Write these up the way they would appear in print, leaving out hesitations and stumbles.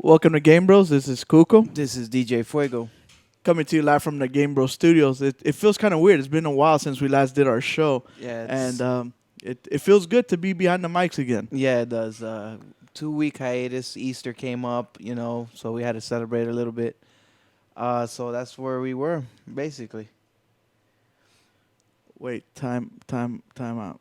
Welcome to GameBros. This is Kuko This is DJ Fuego. coming to you live from the GameBros studios. It feels kind of weird. It's been a while since we last did our show, Yeah, and it feels good to be behind the mics again. yeah, it does. 2 week hiatus. Easter came up, so we had to celebrate a little bit. So that's where we were, basically. Wait, time out.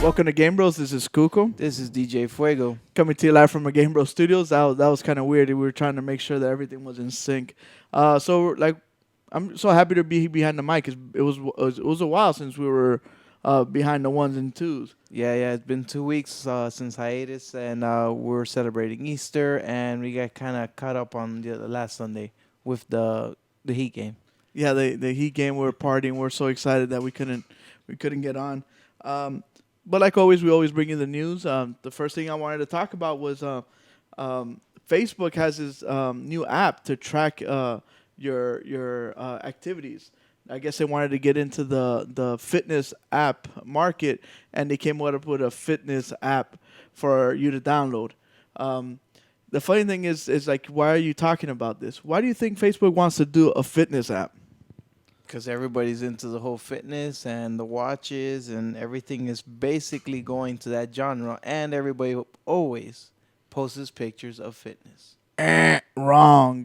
Welcome to GameBros. This is Kuko This is DJ Fuego. coming to you live from the GameBros studios. That was kind of weird. We were trying to make sure that everything was in sync. I'm so happy to be behind the mic. It was a while since we were behind the ones and twos. Yeah, it's been 2 weeks since hiatus, and we're celebrating Easter, and we got kind of caught up on the last Sunday with the Heat game. Yeah, the Heat game. We were partying. We're so excited that we couldn't get on. But like always, we always bring you the news. The first thing I wanted to talk about was Facebook has this new app to track your activities. I guess they wanted to get into the fitness app market, and they came up with a fitness app for you to download. The funny thing is like, why are you talking about this? Why do you think Facebook wants to do a fitness app? Because everybody's into the whole fitness and the watches, and everything is basically going to that genre. And everybody always posts pictures of fitness. Wrong.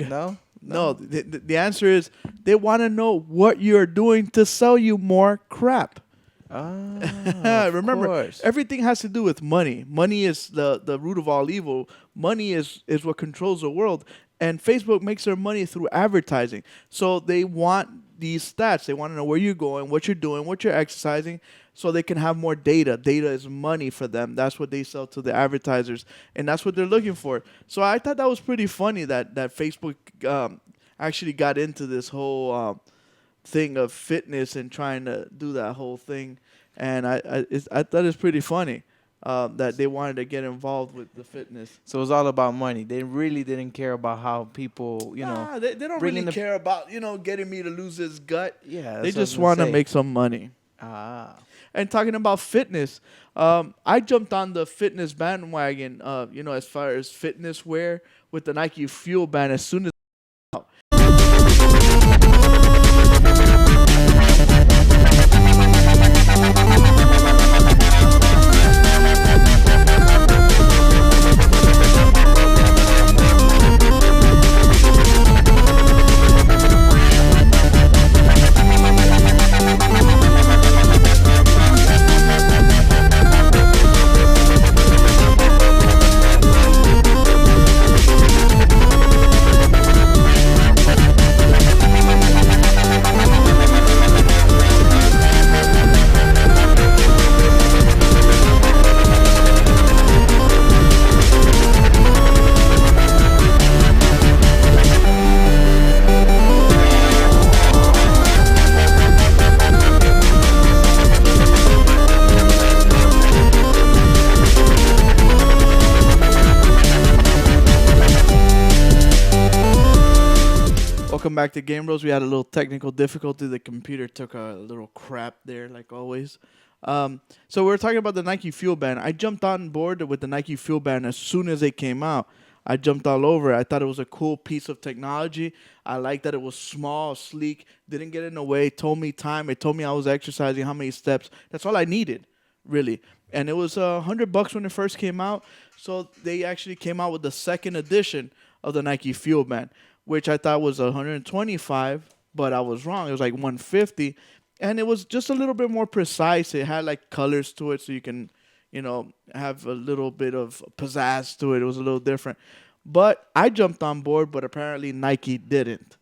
No? The answer is they want to know what you're doing to sell you more crap. Remember, course. everything has to do with money. Money is the root of all evil. Money is what controls the world. And Facebook makes their money through advertising. So they want these stats. They want to know where you're going, what you're doing, what you're exercising, so they can have more data. Data is money for them. That's what they sell to the advertisers, and that's what they're looking for. So I thought that was pretty funny that Facebook actually got into this whole thing of fitness and trying to do that whole thing. And I thought it's pretty funny that they wanted to get involved with the fitness. So it was all about money. They really didn't care about how people, They don't really care about, getting me to lose this gut. Yeah, They just want to make some money. And talking about fitness, I jumped on the fitness bandwagon, as far as fitness wear with the Nike Fuel Band as soon as welcome back to GameBros. We had a little technical difficulty. The computer took a little crap there, like always. So we were talking about the Nike Fuel Band. I jumped on board with the Nike Fuel Band as soon as it came out. I jumped all over it. I thought it was a cool piece of technology. I liked that it was small, sleek, didn't get in the way, told me time. It told me I was exercising, how many steps. That's all I needed, really. And it was $100 when it first came out. So they actually came out with the second edition of the Nike Fuel Band, which I thought was 125, but I was wrong. It was like 150, and it was just a little bit more precise. It had like colors to it, so you can, have a little bit of pizzazz to it. It was a little different, but I jumped on board, but apparently Nike didn't,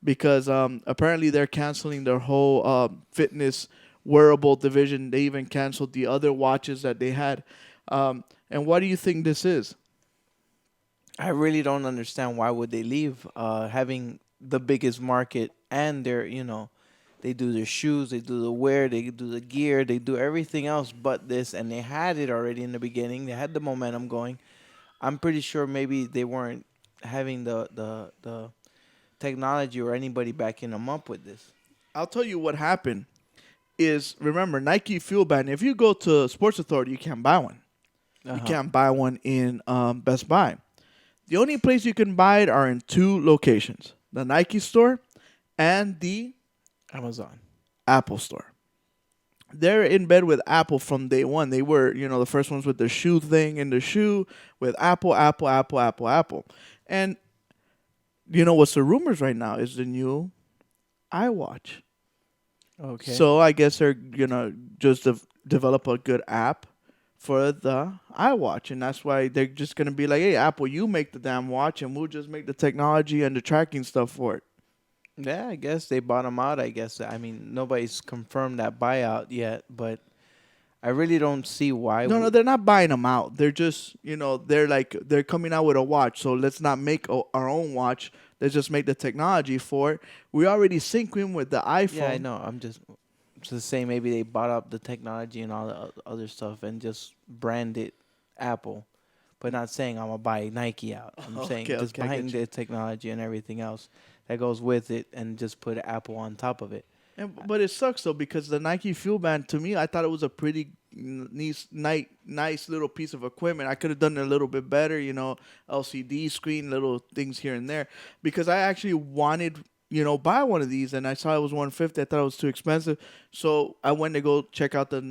because apparently they're canceling their whole fitness wearable division. They even canceled the other watches that they had. And what do you think this is? I really don't understand why would they leave having the biggest market and they do their shoes, they do the wear, they do the gear, they do everything else but this, and they had it already in the beginning. They had the momentum going. I'm pretty sure maybe they weren't having the technology or anybody backing them up with this. I'll tell you what happened. Is remember Nike Fuel Band. If you go to Sports Authority, you can't buy one. You can't buy one in Best Buy. The only place you can buy it are in two locations: the Nike store and the Amazon. Apple store. They're in bed with Apple from day one. They were, the first ones with the shoe thing in the shoe with Apple, Apple, Apple, Apple, Apple. And what's the rumors right now is the new iWatch. Okay. So I guess they're gonna just develop a good app for the iWatch, and that's why they're just gonna be like, "Hey, Apple, you make the damn watch, and we'll just make the technology and the tracking stuff for it." Yeah, I guess they bought them out. I guess. I mean, nobody's confirmed that buyout yet, but I really don't see why. No, they're not buying them out. They're just, they're coming out with a watch. So let's not make our own watch. Let's just make the technology for it. We already sync in with the iPhone. Yeah, I know. I'm just saying maybe they bought up the technology and all the other stuff and just brand it Apple, but not saying I'm gonna buy Nike out. I'm saying just buying the technology and everything else that goes with it and just put Apple on top of it. But it sucks though, because the Nike Fuel Band, to me, I thought it was a pretty nice little piece of equipment. I could have done it a little bit better, LCD screen, little things here and there, because I actually wanted, buy one of these, and I saw it was 150. I thought it was too expensive, so I went to go check out the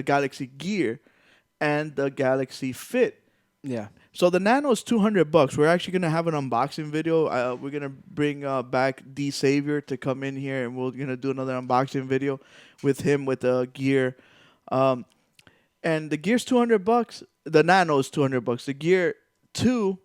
Galaxy Gear and the Galaxy Fit. Yeah. So the Nano is $200. We're actually gonna have an unboxing video. We're gonna bring back D Savior to come in here, and we're gonna do another unboxing video with him with the Gear. And the Gear's $200. The Nano is $200. The Gear 2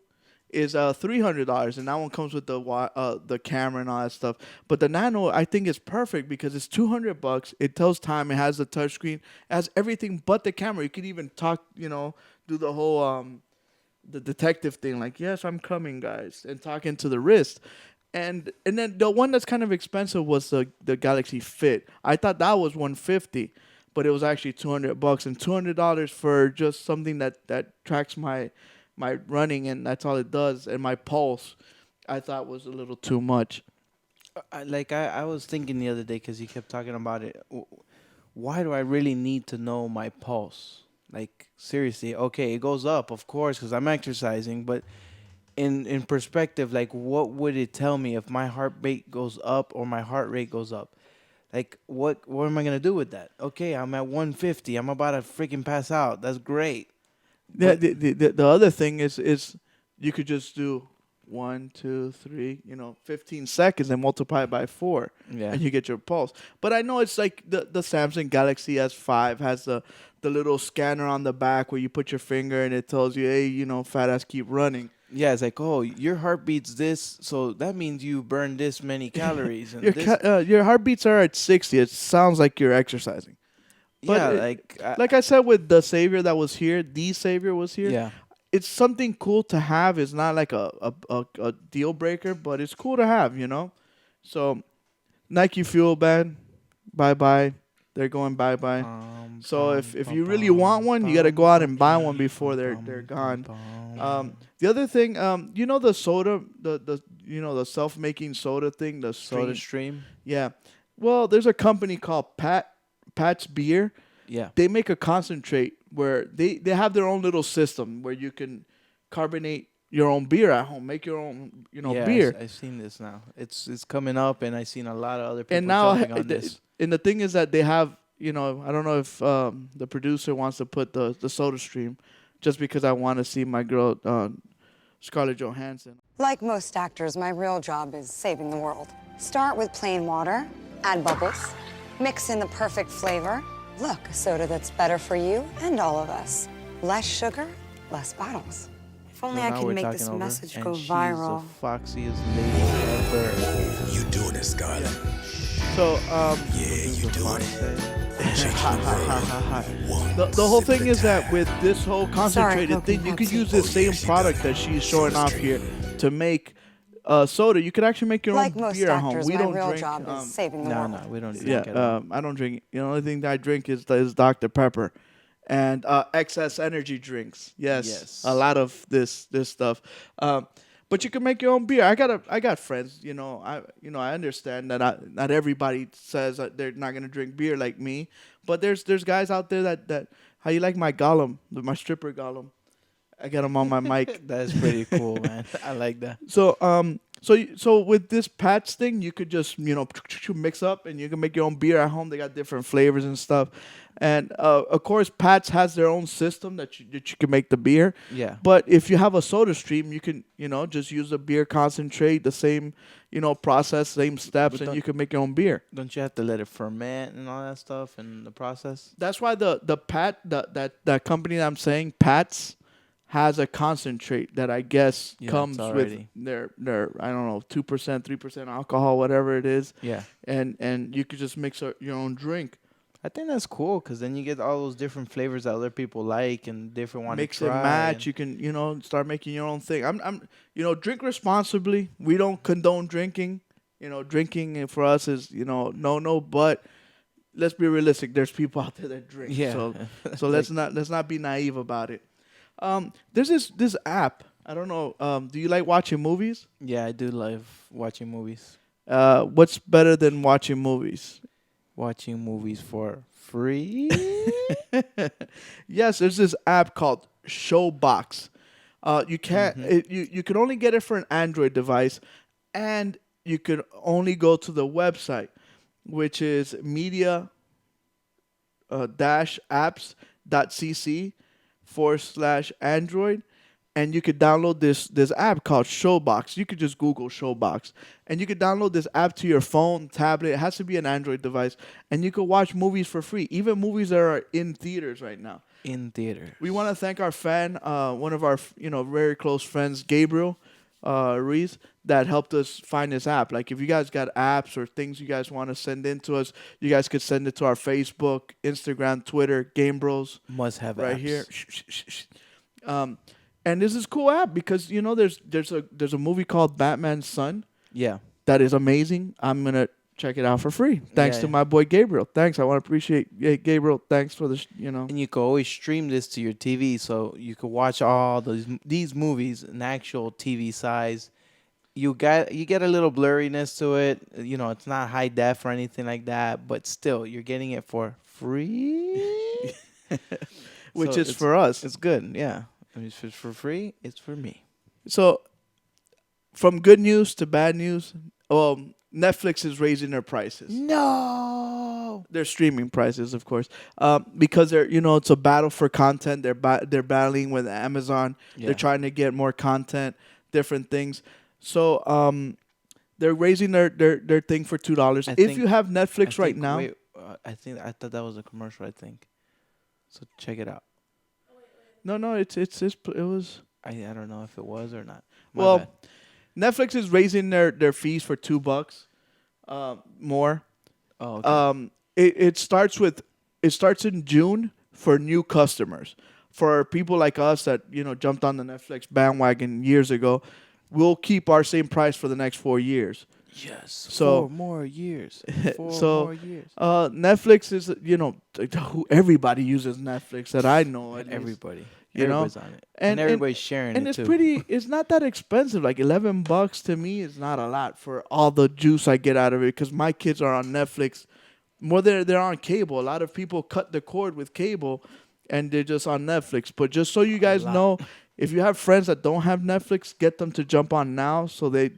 is $300, and that one comes with the camera and all that stuff. But the Nano, I think, is perfect because it's $200. It tells time. It has the touchscreen. It has everything but the camera. You could even talk. Do the whole the detective thing, like, yes, I'm coming, guys, and talking to the wrist. And then the one that's kind of expensive was the Galaxy Fit. I thought that was 150, but it was actually $200, and $200 for just something that tracks my running, and that's all it does, and my pulse, I thought was a little too much. I was thinking the other day because you kept talking about it. Why do I really need to know my pulse? Like, seriously, okay, it goes up, of course, because I'm exercising, but in perspective, like, what would it tell me if my heart rate goes up or my heart rate goes up? Like, what am I going to do with that? Okay, I'm at 150. I'm about to freaking pass out. That's great. Yeah, the other thing is you could just do 1, 2, 3, 15 seconds and multiply it by 4, and you get your pulse. But I know it's like the Samsung Galaxy S5 has the little scanner on the back where you put your finger and it tells you, hey, fat ass, keep running. Yeah, it's like, oh, your heart beats this, so that means you burn this many calories. And your heartbeats are at 60. It sounds like you're exercising. But yeah, like I said with the Savior that was here, the Savior was here. Yeah. It's something cool to have. It's not like a deal breaker, but it's cool to have, So Nike Fuel Band, bye bye. They're going bye bye. So if Bum, you really want one, you gotta go out and buy one before they're gone. The other thing, you know the soda, the you know the self making soda thing, the Soda stream. Stream. Yeah. Well, there's a company called Pat's Beer. Yeah. They make a concentrate where they have their own little system where you can carbonate your own beer at home, make your own Yeah, beer. I've seen this now. It's coming up, and I've seen a lot of other And people now jumping on this. and the thing is that they have I don't know if the producer wants to put the Soda Stream, just because I want to see my girl Scarlett Johansson. Like most actors, my real job is saving the world. Start with plain water, add bubbles, mix in the perfect flavor. Look, a soda that's better for you and all of us. Less sugar, less bottles. If only So I now could we're make talking this over, message and go she's viral. the foxiest lady ever. You doing it, Scarlett? So Yeah, you doing it. the whole thing is that with this whole concentrated Coke thing, and you could Pepsi. use the same she product does. that she's showing off here to make soda. You could actually make your Like own most beer at home. actors, We my don't real drink. job is saving the No, world. no, we don't Yeah, drink at all. I don't drink. The only thing that I drink is Dr Pepper, and excess energy drinks. Yes, Yes. a lot of this stuff. But you can make your own beer. I got friends. I understand that not everybody says that they're not gonna drink beer like me. But there's guys out there that how you like my Gollum, my stripper Gollum. I got him on my mic. That's pretty cool, man. I like that. So with this Pat's thing, you could just mix up and you can make your own beer at home. They got different flavors and stuff, and of course Pat's has their own system that you can make the beer. Yeah. But if you have a Soda Stream, you can just use the beer concentrate, the same process, same steps, But and don't- you can make your own beer. Don't you have to let it ferment and all that stuff in the process? That's why the that company that I'm saying, Pat's, has a concentrate that I guess Yeah, comes it's with already- their I don't know 2%, 3% alcohol, whatever it is, Yeah. and you could just mix your own drink, I think that's cool because then you get all those different flavors that other people like and different want mix to and try. match. You can start making your own thing. I'm drink responsibly. We don't condone drinking. Drinking for us is no, but let's be realistic. There's people out there that drink. Yeah. So let's not be naive about it. There's this app. I don't know. Do you like watching movies? Yeah, I do love watching movies. What's better than watching movies? Watching movies for free. Yes, there's this app called Showbox. You can't. You can only get it for an Android device, and you could only go to the website, which is media apps.cc/Android, and you could download this app called Showbox. You could just Google Showbox, and you could download this app to your phone, tablet. It has to be an Android device, and you could watch movies for free, even movies that are in theaters right now. In theater. We want to thank our fan, one of our very close friends, Gabriel Reese, that helped us find this app. Like, if you guys got apps or things you guys want to send in to us, you guys could send it to our Facebook, Instagram, Twitter, GameBros, Must have right apps. here. And this is a cool app because there's a movie called Batman's Son Yeah. that is amazing. I'm gonna check it out for free. Thanks Yeah, to yeah. my boy Gabriel. Thanks. I want to appreciate Gabriel. Thanks for the And you can always stream this to your TV, so you can watch all these movies in actual TV size. You get a little blurriness to it. It's not high def or anything like that, but still, you're getting it for free, which So is for us. It's good, yeah. I mean, if it's for free, it's for me. So, from good news to bad news, Netflix is raising their prices. No. Their streaming prices, of course, because it's a battle for content. They're battling with Amazon. Yeah. They're trying to get more content, different things. So, they're raising their thing for $2. I If think- you have Netflix right now, Wait, I thought that was a commercial. I think. So check it out. no, it was. I don't know if it was or not. Well, bad. Netflix is raising their fees for $2 more. Oh, okay. It starts in June for new customers. For people like us that jumped on the Netflix bandwagon years ago, we'll keep our same price for the next 4 years. Yes. So 4 more years. 4 so more years. Netflix is, who everybody uses Netflix that I know at least, Everybody. you know, Everybody's on it. And and and everybody's sharing and it it's too. it's not that expensive. Like $11 to me is not a lot for all the juice I get out of it because my kids are on Netflix more than they're on cable. A lot of people cut the cord with cable and they're just on Netflix. But just so you A guys lot. know, if you have friends that don't have Netflix, get them to jump on now so they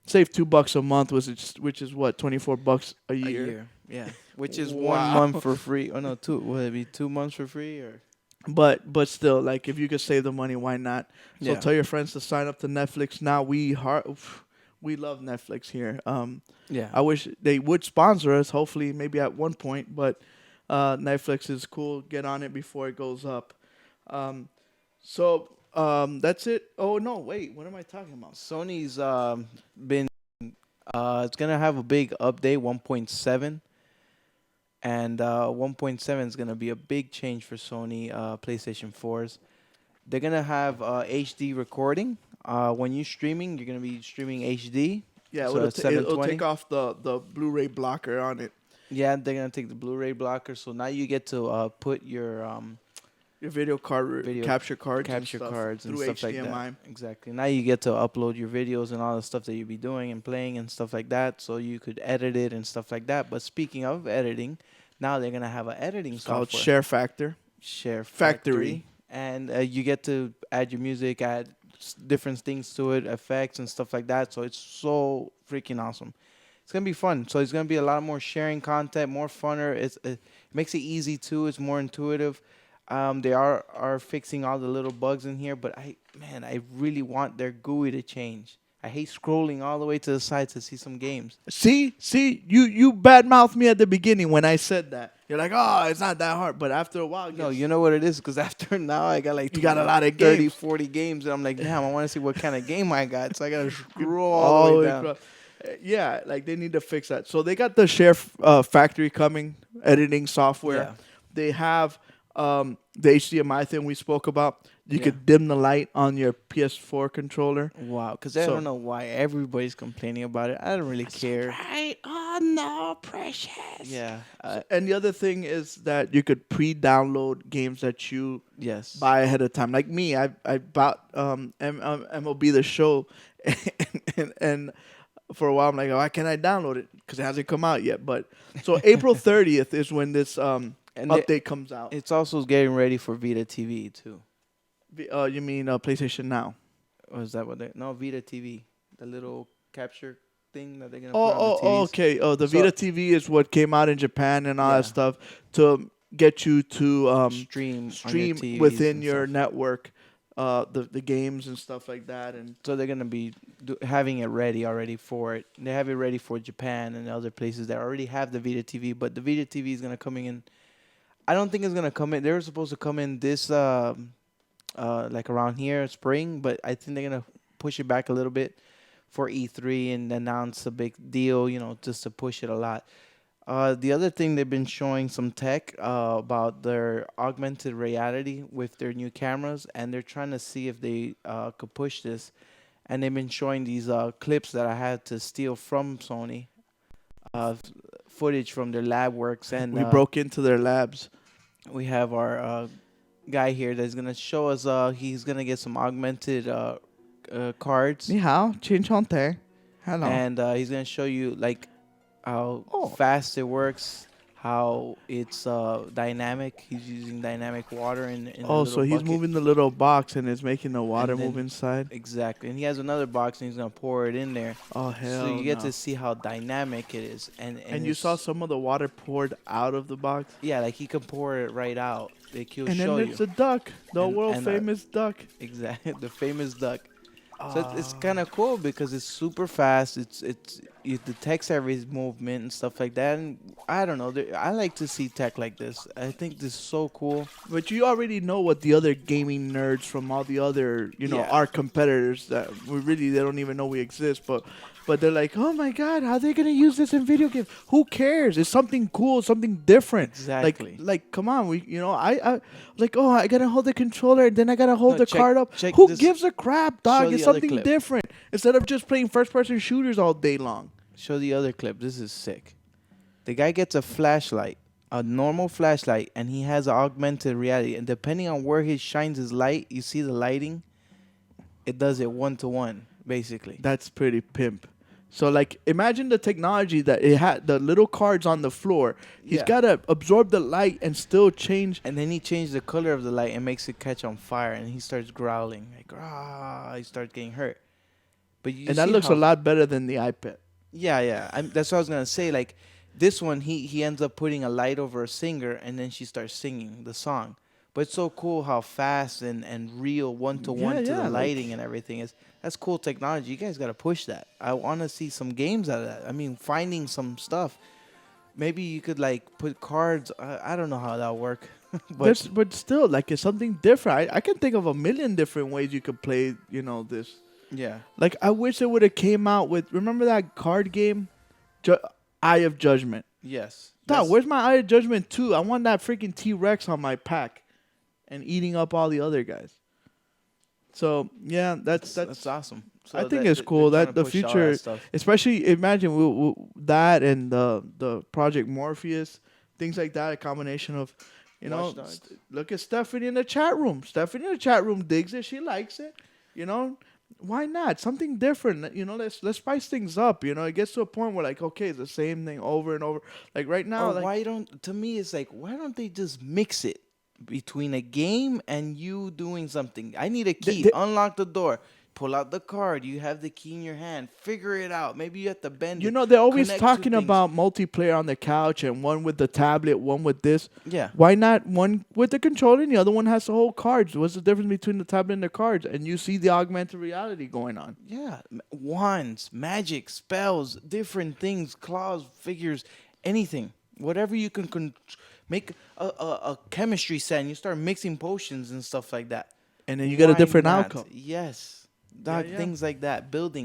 save $2 a month, which is what, $24 a A year. year. Yeah. Which is one Wow. month for free. Oh no, two. Would it be 2 months for free or? But still, like if you could save the money, why not? So Yeah. tell your friends to sign up to Netflix now. We love Netflix here. Yeah. I wish they would sponsor us. Hopefully, maybe at one point. But Netflix is cool. Get on it before it goes up. That's it. Oh no, wait. What am I talking about? Sony's been it's gonna have a big update 1.7 and 1.7 is gonna be a big change for Sony PlayStation 4s. They're gonna have HD recording. When you're streaming, you're gonna be streaming HD. Yeah, So it's it'll 720. take off the Blu-ray blocker on it. Yeah, they're gonna take the Blu-ray blocker. So now you get to put Your video card video capture cards capture and stuff cards and through stuff HDMI. like that. Exactly. Now you get to upload your videos and all the stuff that you be doing and playing and stuff like that. So you could edit it and stuff like that. But speaking of editing, now they're gonna have an editing It's called software. Share Factor. Share Factory. and you get to add your music, add different things to it, effects and stuff like that. So it's so freaking awesome. It's gonna be fun. So it's gonna be a lot more sharing content, more funner. It makes it easy too. It's more intuitive. They are fixing all the little bugs in here, but I really want their GUI to change. I hate scrolling all the way to the side to see some games. See, you badmouthed me at the beginning when I said that. You're like, oh, it's not that hard. But after a while, No, you know what it is? Because after now, I got like You got a lot of 30, games. 40 games, and I'm like, damn, I want to see what kind of game I got. So I got to scroll all the way down. Yeah, like they need to fix that. So they got the Share Factory coming, editing software. Yeah. They have the HDMI thing we spoke about. You Yeah. could dim the light on your PS4 controller. Wow, because I So- don't know why everybody's complaining about it. I don't really care. Right? Oh no, precious. Yeah. And the other thing is that you could pre-download games that you Yes. buy ahead of time. Like me, I bought MLB The Show, and for a while I'm like, oh, why can't I download it? Because it hasn't come out yet. But so April 30th is when this And update comes out. It's also getting ready for Vita TV too. You mean PlayStation Now? Or is that what they? No, Vita TV, the little capture thing that they're gonna put on the TVs. Okay. Oh, the So- Vita TV is what came out in Japan and all Yeah. that stuff to get you to Stream stream on your TVs within and your stuff. network, the games and stuff like that. And So they're gonna be having it ready already for it. They have it ready for Japan and other places that already have the Vita TV. But the Vita TV is gonna coming in. I don't think it's gonna come in. They were supposed to come in this like around here spring, but I think they're gonna push it back a little bit for E3 and announce a big deal. Just to push it a lot. The other thing they've been showing some tech about their augmented reality with their new cameras, and they're trying to see if they could push this. And they've been showing these clips that I had to steal from Sony, footage from their lab works, and we broke into their labs. we have our guy here that's gonna show us. He's gonna get some augmented cards, Ni hao, chin chon te. Hello. and he's gonna show you like how Oh. fast it works, how it's dynamic. He's using dynamic water in the Oh, so little he's bucket. moving the little box and it's making the water And then- move inside. Exactly, and he has another box and he's gonna pour it in there. Oh hell! So you get no. to see how dynamic it is, And you saw it's- some of the water poured out of the box. yeah, like he can pour it right out. Like he'll And then show you there's the duck, the And- world and, famous duck. exactly the famous duck. So it's kind of cool because it's super fast. It's it detects every movement and stuff like that. And I don't know. I like to see tech like this. I think this is so cool. But you already know what the other gaming nerds from all the other, Yeah. our competitors that they don't even know we exist. But they're like, oh my god, how are they gonna use this in video games? Who cares? It's something cool, something different. Exactly. Like come on, I like, oh, I gotta hold the controller, and then I gotta hold No, the check- card up. check Who this- gives a crap, show dog? the It's other something clip. different instead of just playing first-person shooters all day long. Show the other clip. This is sick. The guy gets a flashlight, a normal flashlight, and he has augmented reality. And depending on where he shines his light, you see the lighting. It does it 1-to-1, basically. That's pretty pimp. So like, imagine the technology that it had. The little cards on the floor. He's Yeah. gotta absorb the light and still change. And then he changed the color of the light and makes it catch on fire, and he starts growling like, "Ah!" He starts getting hurt. But you And that see looks how- a lot better than the iPad. Yeah. That's what I was gonna say. Like this one, he ends up putting a light over a singer, and then she starts singing the song. But it's so cool how fast and real 1-to-1 to Yeah, the like- lighting and everything is. That's cool technology. You guys gotta push that. I want to see some games out of that. I mean, finding some stuff. Maybe you could like put cards. I don't know how that'll work. But still, like, it's something different. I can think of a million different ways you could play. This. Yeah. Like, I wish it would have came out with. Remember that card game, Eye of Judgment. Yes. Dog, where's my Eye of Judgment 2? I want that freaking T-Rex on my pack, and eating up all the other guys. So yeah, that's awesome. So I think that- it's cool they're that trying the to push all future, that stuff. especially imagine that and the Project Morpheus, things like that. A combination of, Watch Dogs. look at Stephanie in the chat room. Stephanie in the chat room digs it. She likes it. Why not something different? Let's spice things up. It gets to a point where like, okay, it's the same thing over and over. Like right now, Or like, why don't? To me, it's like, why don't they just mix it between a game and you doing something? I need a key. they- Unlock the door. Pull out the card. You have the key in your hand. Figure it out. Maybe you have to bend it. they're always Connect two talking things. about multiplayer on the couch and one with the tablet, one with this. Yeah. Why not one with the controller and the other one has the whole cards? What's the difference between the tablet and the cards? And you see the augmented reality going on. Yeah. Wands, magic, spells, different things, claws, figures, anything. Whatever you can make a chemistry set and you start mixing potions and stuff like that. And then you get a Why different not? outcome. Yes. Dog, yeah. things like that. Build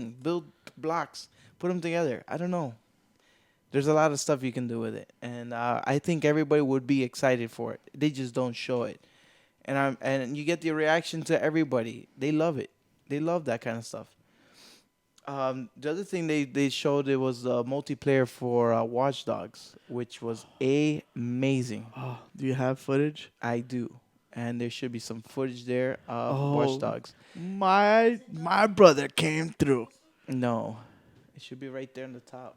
blocks, put them together. I don't know. There's a lot of stuff you can do with it, and I think everybody would be excited for it. They just don't show it, and you get the reaction to everybody. They love it. They love that kind of stuff. The other thing they showed, it was multiplayer for Watch Dogs, which was amazing. Oh, do you have footage? I do, and there should be some footage there of Watch Oh. Dogs. My brother came through. No, it should be right there on the top.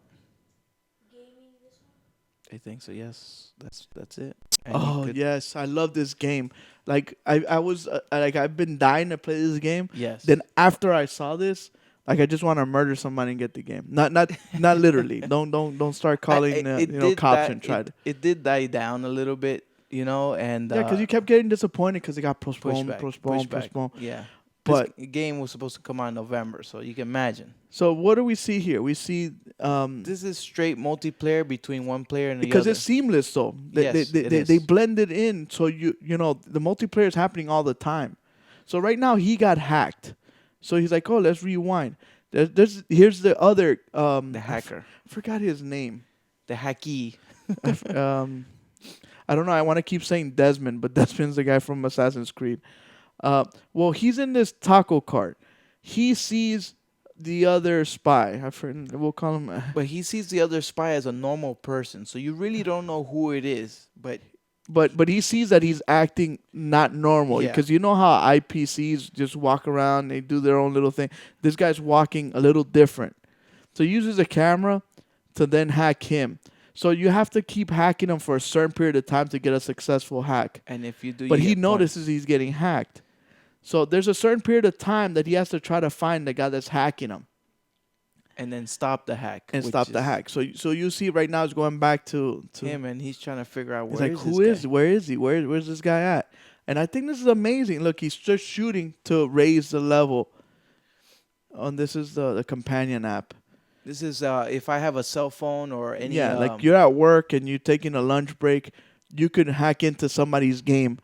I think so. Yes, that's it. And you Oh could- yes, I love this game. Like I was like I've been dying to play this game. Yes. Then after I saw this, like I just want to murder somebody and get the game. Not literally. Don't start calling did cops die- and try to. It did die down a little bit, and Yeah, because you kept getting disappointed because it got postponed, pushback, postponed, pushback. postponed. Yeah. But- this game was supposed to come out in November, so you can imagine. So what do we see here? We see This is straight multiplayer between one player and the because other. it's seamless though. They Yes, they, it they, they is. blend it in so the multiplayer is happening all the time. So right now he got hacked. So he's like, oh, let's rewind. Here's the other the hacker, forgot his name. the hacky. I don't know. I want to keep saying Desmond, but Desmond's the guy from Assassin's Creed. Well, he's in this taco cart. He sees the other spy. We'll call him. But he sees the other spy as a normal person, so you really don't know who it is. But he sees that he's acting not normal Yeah. because you know how IPCs just walk around, they do their own little thing. This guy's walking a little different, so he uses a camera to then hack him. So you have to keep hacking him for a certain period of time to get a successful hack. And if you do, But you he get notices he's getting hacked. So there's a certain period of time that he has to try to find the guy that's hacking him points, and then stop the hack. and which stop the is hack. So you see right now it's going back to him, and he's trying to figure out He's where like, is who this is? guy? Where is he? Where's this guy at? And I think this is amazing. Look, he's just shooting to raise the level. And this is the companion app. This is if I have a cell phone or any Yeah, like you're at work and you're taking a lunch break, you could hack into somebody's game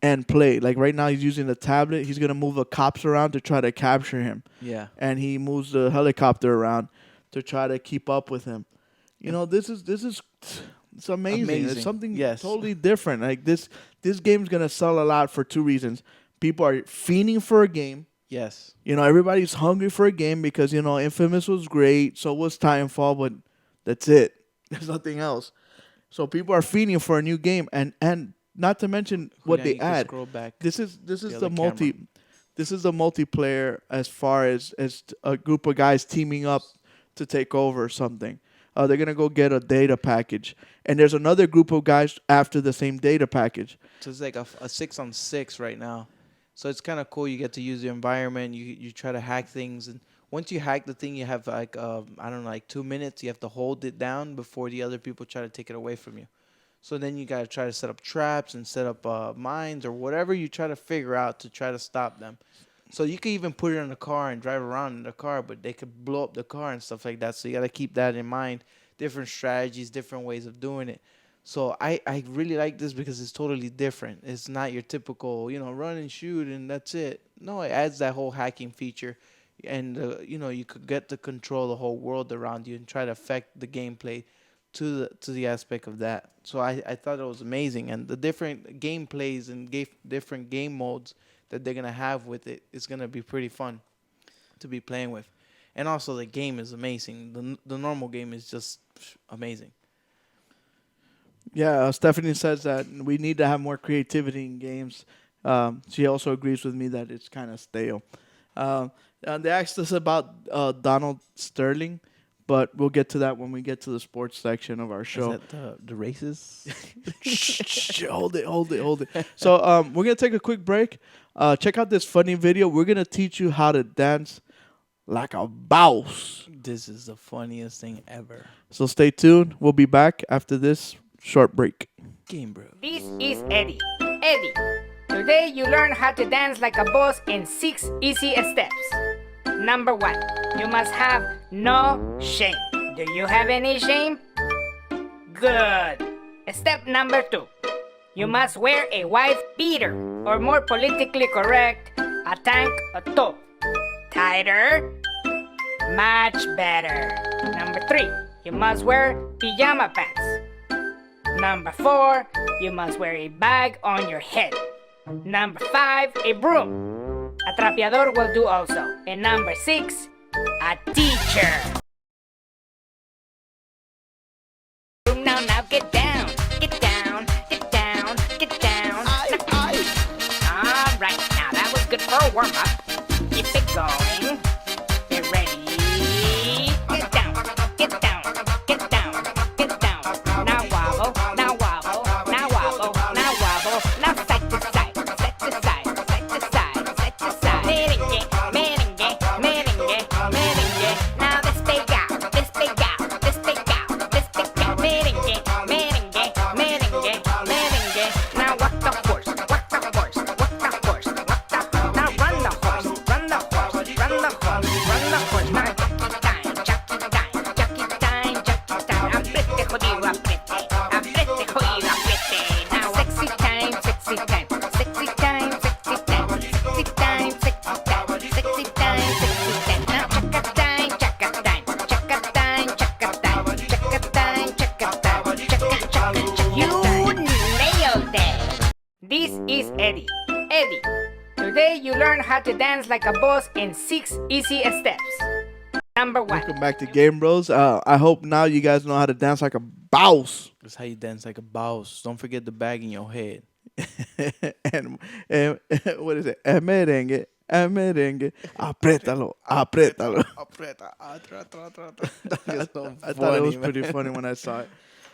and play. Like right now, he's using the tablet. He's gonna move the cops around to try to capture him, yeah. and he moves the helicopter around to try to keep up with him. You And know, this is it's amazing. It's Amazing. something Yes. totally different. Like this game's gonna sell a lot for two reasons. People are fiending for a game. Yes. You know, everybody's hungry for a game because you know Infamous was great, so was Titanfall, but that's it. There's nothing else. So people are fiending for a new game, and not to mention what Julian, they you can add. Scroll back. This is the the other multi. This is the multiplayer as far as a group of guys teaming up to take over something. They're gonna go get a data package, and there's another group of guys after the same data package. So it's like a 6-on-6 right now. So it's kind of cool. You get to use the environment. You try to hack things, and once you hack the thing, you have like I don't know, like 2 minutes. You have to hold it down before the other people try to take it away from you. So then you gotta try to set up traps and set up mines or whatever you try to figure out to try to stop them. So you can even put it in a car and drive around in the car, but they could blow up the car and stuff like that. So you gotta keep that in mind. Different strategies, different ways of doing it. So I really like this because it's totally different. It's not your typical, run and shoot and that's it. No, it adds that whole hacking feature, and you could get to control the whole world around you and try to affect the gameplay to the aspect of that. So I thought it was amazing, and the different gameplays and different game modes that they're gonna have with it is gonna be pretty fun to be playing with, and also the game is amazing. The normal game is just amazing. Yeah, Stephanie says that we need to have more creativity in games. She also agrees with me that it's kind of stale. They asked us about Donald Sterling, but we'll get to that when we get to the sports section of our show. Is that the races? Shh, hold it. So we're gonna take a quick break. Check out this funny video. We're gonna teach you how to dance like a boss. This is the funniest thing ever. So stay tuned. We'll be back after this short break. GameBros. This is Eddie. Eddie, today you learn how to dance like a boss in 6 easy steps. Number 1, you must have no shame. Do you have any shame? Good. Step number 2, you must wear a white beater, or more politically correct, a tank top. Tighter, much better. Number 3, you must wear pajama pants. Number 4, you must wear a bag on your head. Number 5, a broom. A trapeador will do also. And number 6, a teacher. Now get down, get down, get down, get down. Alright, now that was good for a warm-up. Keep it going. Get ready. Get down, get down, get down, get down. Now wobble, now wobble, now wobble, now wobble. Now side to side, side to side, side to side, side to side. Merengue, merengue, merengue, merengue. Now despega, despega, despega, despega. Merengue, merengue, merengue, merengue. Now walk the horse, walk the horse, walk the horse, walk the horse. Now run the horse, run the horse, run the horse, run the horse. Now jockey time, jockey time, jockey time, jockey time. Apriete, jodido, apriete, apriete, jodido, apriete. Now sexy time, sexy time, sexy time, sexy time, sexy time, sexy time, sexy time, sexy time. Now chaka time, chaka time, chaka time, chaka time, chaka time, chaka time, chaka chaka. You nailed it. This is Eddie. Eddie, today you learn how to dance like a boss in 6 easy steps. Number 1. Welcome back to Game Bros. I hope now you guys know how to dance like a boss. That's how you dance like a boss. Don't forget the bag in your head. and what is it? Merengue, merengue. Apriétalo, apriétalo. I thought it was pretty funny when I saw it.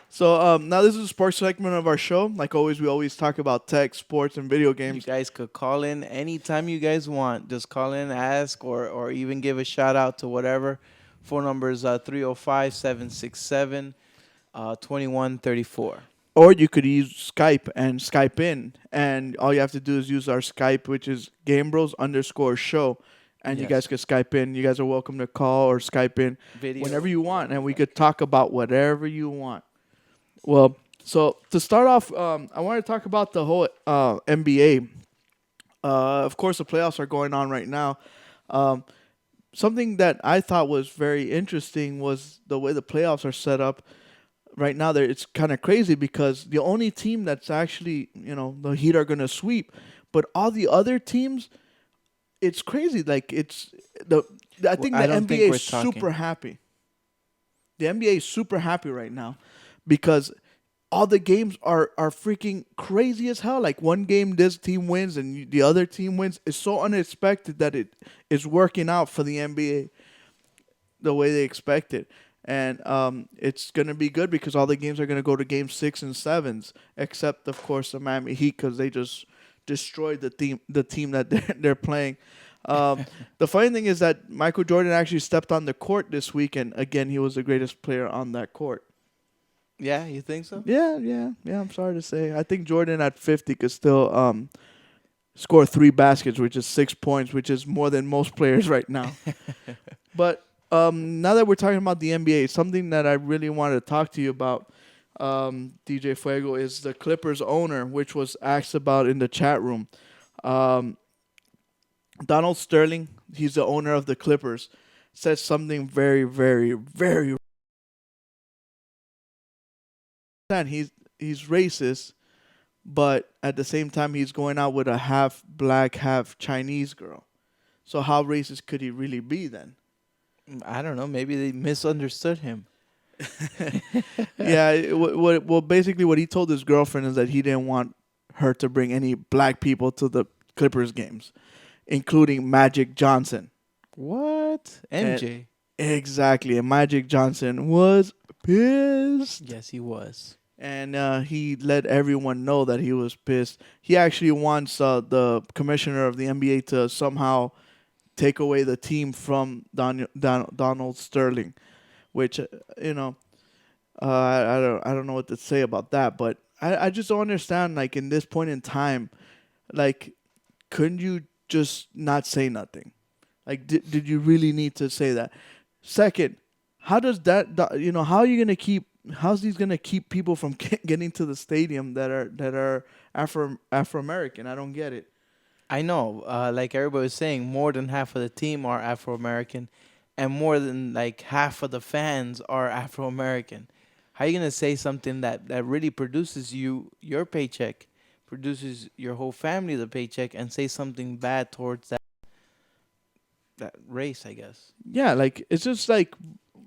So now this is the sports segment of our show. Like always, we always talk about tech, sports, and video You games. guys could call in anytime you guys want. Just call in, ask, or even give a shout out to whatever. Phone number is 305-767-2134. Or you could use Skype and Skype in. And all you have to do is use our Skype, which is GameBros_show. and you Yes. guys could Skype in. You guys are welcome to call or Skype in Video. whenever you want, and we could talk about whatever you want. Well, so to start off, I want to talk about the whole NBA. Of course, the playoffs are going on right now. Um, Something that I thought was very interesting was the way the playoffs are set up right now. There, it's kind of crazy because the only team that's actually, the Heat are gonna sweep, but all the other teams, it's crazy. Like the I think I the don't think NBA we're is talking. super happy. The NBA is super happy right now because all the games are freaking crazy as hell. Like one game, this team wins and the other team wins. It's so unexpected that it is working out for the NBA the way they expect it. And it's gonna be good because all the games are gonna go to game 6 and 7s, except of course the Miami Heat because they just destroyed the team that they're playing. The funny thing is that Michael Jordan actually stepped on the court this week, and again he was the greatest player on that court. Yeah, you think so? Yeah. I'm sorry to say, I think Jordan at 50 could still score 3 baskets, which is 6 points, which is more than most players right now. But now that we're talking about the NBA, something that I really wanted to talk to you about, DJ Fuego, is the Clippers owner, which was asked about in the chat room. Donald Sterling, he's the owner of the Clippers, said something very, very, very. And he's racist, but at the same time he's going out with a half black, half Chinese girl. So how racist could he really be then? I don't know. Maybe they misunderstood him. Yeah, well, basically what he told his girlfriend is that he didn't want her to bring any black people to the Clippers games, including Magic Johnson. What? MJ. Exactly, and Magic Johnson was pissed. Yes, he was. And he let everyone know that he was pissed. He actually wants the commissioner of the NBA to somehow take away the team from Donald Sterling, which I don't know what to say about that. But I just don't understand. Like in this point in time, like couldn't you just not say nothing? Like did you really need to say that? Second, how does that how are you gonna keep? How's these gonna keep people from getting to the stadium that are Afro American? I don't get it. I know. Like everybody was saying, more than half of the team are Afro American, and more than like half of the fans are Afro American. How are you gonna say something that really produces your paycheck, produces your whole family the paycheck, and say something bad towards that race? I guess. Yeah, like it's just like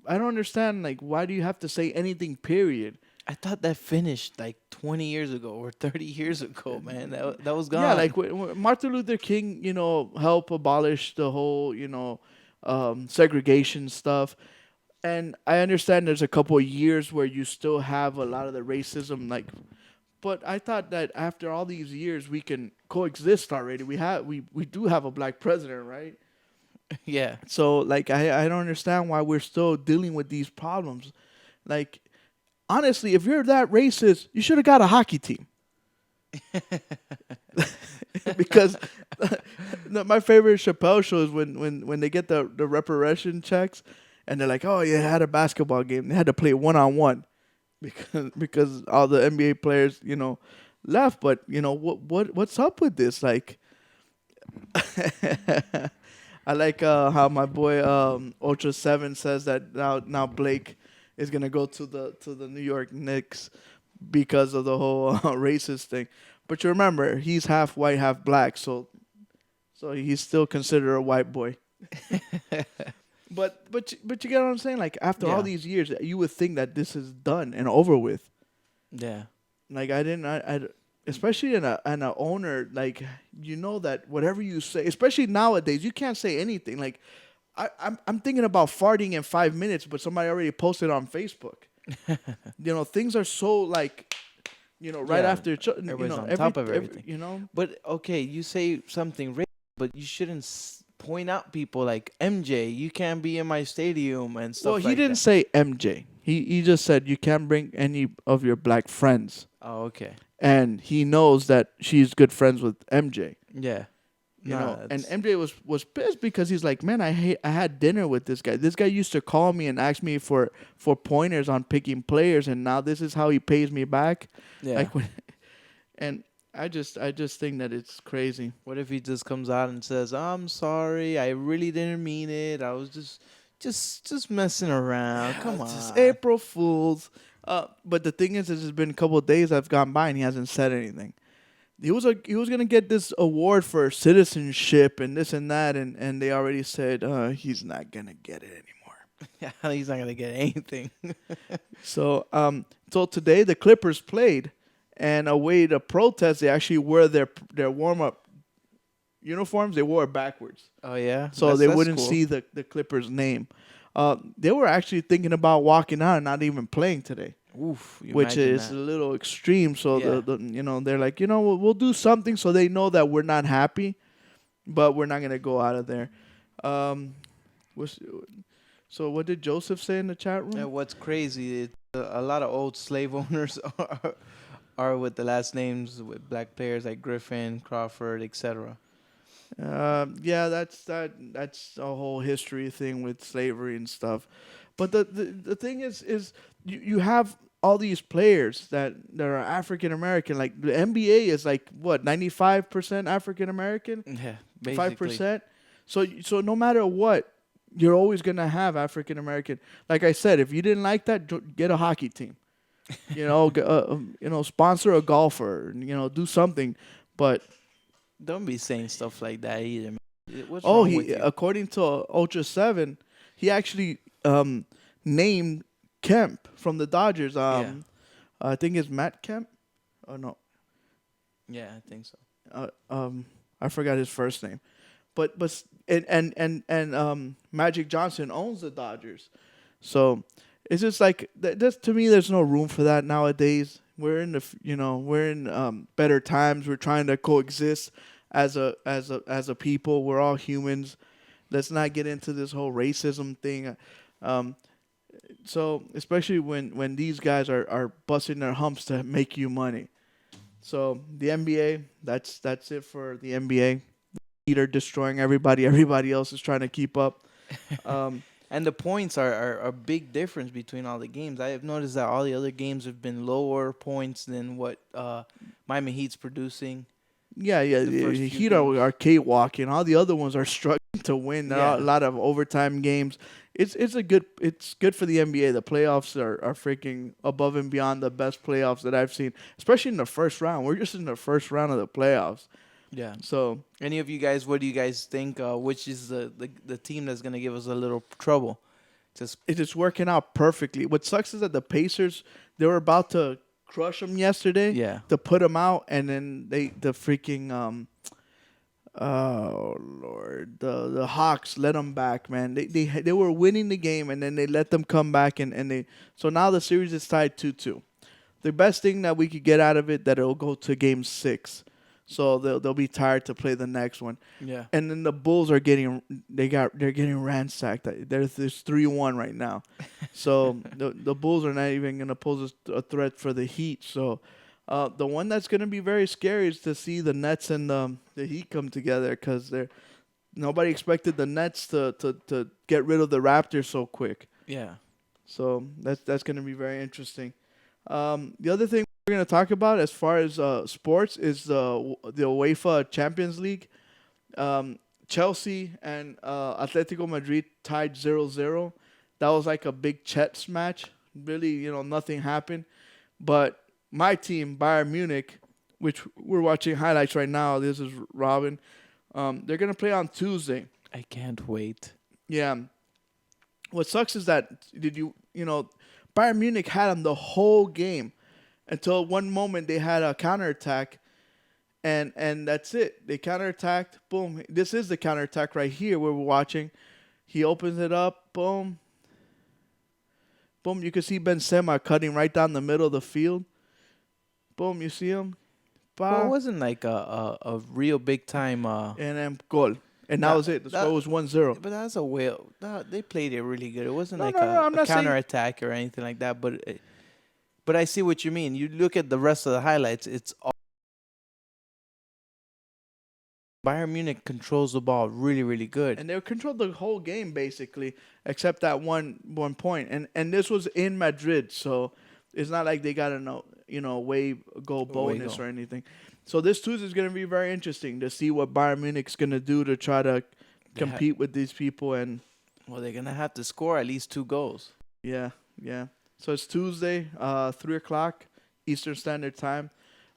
I don't understand. Like, why do you have to say anything? Period. I thought that finished like 20 years ago or 30 years ago, man. That was gone. Yeah, like Martin Luther King, helped abolish the whole, segregation stuff. And I understand there's a couple of years where you still have a lot of the racism, like, but I thought that after all these years we can coexist already. We do have a black president, right? Yeah. So like I don't understand why we're still dealing with these problems. Like honestly, if you're that racist, you should have got a hockey team. Because my favorite Chappelle show is when they get the reparation checks and they're like, oh, you had a basketball game. They had to play 1-on-1 because all the NBA players, left. But what's up with this? Like, I like how my boy Ultra 7 says that now Blake is gonna go to the New York Knicks because of the whole racist thing. But you remember, he's half white, half black, so he's still considered a white boy. But you get what I'm saying? Like after all Yeah. these years, you would think that this is done and over with. Yeah. Like I especially in an owner, like that whatever you say, especially nowadays, you can't say anything. Like I'm thinking about farting in 5 minutes, but somebody already posted on Facebook. Things are so like, right Yeah, after everybody's on top of everything. You But okay, you say something racist, but you shouldn't point out people like MJ. You can't be in my stadium and stuff. Well, he like didn't that. say MJ. He just said you can't bring any of your black friends, Oh, okay. and he knows that she's good friends with MJ. Yeah. You Nah, know, and that's- MJ was pissed because he's like, man, I had dinner with this guy. This guy used to call me and ask me for pointers on picking players, and now this is how he pays me back. Yeah. Like, and I just think that it's crazy. What if he just comes out and says, "I'm sorry, I really didn't mean it. I was just messing around. Come It's just on." April Fools. But the thing is, it's been a couple of days I've gone by and he hasn't said anything. He was gonna get this award for citizenship and this and that, and they already said he's not gonna get it anymore. Yeah, he's not gonna get anything. So today the Clippers played, and a way to protest, they actually wear their warm up uniforms. They wore it backwards, Oh yeah. so they wouldn't see the Clippers name. They were actually thinking about walking out and not even playing today, Oof, you which imagine is that. a little extreme. So Yeah. they're like, we'll do something so they know that we're not happy, but we're not gonna go out of there. Was So what did Joseph say in the chat room? Yeah, what's crazy is a lot of old slave owners are with the last names with black players like Griffin, Crawford, etc. Yeah, that's a whole history thing with slavery and stuff. But the thing is you have all these players that are African American. Like the NBA is like what 95% African American, Yeah, 5%. So no matter what, you're always gonna have African American. Like I said, if you didn't like that, get a hockey team. Sponsor a golfer. Do something. But Don't be saying stuff like that either. Man. What's oh, wrong with he you? according to Ultra 7, he actually named Kemp from the Dodgers. I think it's Matt Kemp. Oh no, Yeah, I think so. I forgot his first name. And Magic Johnson owns the Dodgers, so it's just like that's to me. There's no room for that nowadays. We're in we're in better times. We're trying to coexist as a people. We're all humans. Let's not get into this whole racism thing. So especially when these guys are busting their humps to make you money. So the NBA, that's it for the NBA. They're destroying everybody. Everybody else is trying to keep up. And the points are a big difference between all the games. I have noticed that all the other games have been lower points than what Miami Heat's producing. Yeah. The first The few Heat games. are cakewalking. All the other ones are struggling to win. There are a Yeah. lot of overtime games. It's good for the NBA. The playoffs are freaking above and beyond the best playoffs that I've seen, especially in the first round. We're just in the first round of the playoffs. Yeah. So Any of you guys, what do you guys think? Which is the team that's gonna give us a little trouble? Just it is working out perfectly. What sucks is that the Pacers, they were about to crush them yesterday. Yeah. To put them out, and then the freaking oh Lord, the Hawks let them back, man. They were winning the game, and then they let them come back, and they so now the series is tied 2-2. The best thing that we could get out of it that it'll go to game 6. So they'll be tired to play the next one. yeah. And then the Bulls are getting ransacked. There's 3-1 right now. So the Bulls are not even gonna pose a threat for the Heat. So the one that's gonna be very scary is to see the Nets and the Heat come together, because nobody expected the Nets to get rid of the Raptors so quick. Yeah. So that's gonna be very interesting. The other thing we're gonna talk about as far as sports is the UEFA Champions League. Chelsea and Atletico Madrid tied 0-0. That was like a big chess match. Really, nothing happened. But my team, Bayern Munich, which we're watching highlights right now. This is Robin. They're gonna play on Tuesday. I can't wait. Yeah. What sucks is that Bayern Munich had them the whole game until one moment they had a counterattack, and that's it. They counterattacked. Boom. This is the counterattack right here where we're watching. He opens it up. Boom. Boom. You can see Benzema cutting right down the middle of the field. Boom. You see him. Well, it Bah. wasn't like a real big time. And then goal. And that That- was it. The that- score was 1-0. But that's a whale. They played it really good. It wasn't No, like no, no, I'm a not saying- counterattack or anything like that. But I see what you mean. You look at the rest of the highlights. It's all Bayern Munich controls the ball really, really good. And they controlled the whole game basically, except that one point. And this was in Madrid, so it's not like they got a away goal bonus goal. or anything. So this Tuesday is going to be very interesting to see what Bayern Munich's going to do to try to compete with these people. And Well, they're gonna have to score at least 2 goals. yeah. So it's Tuesday, 3:00 Eastern Standard Time.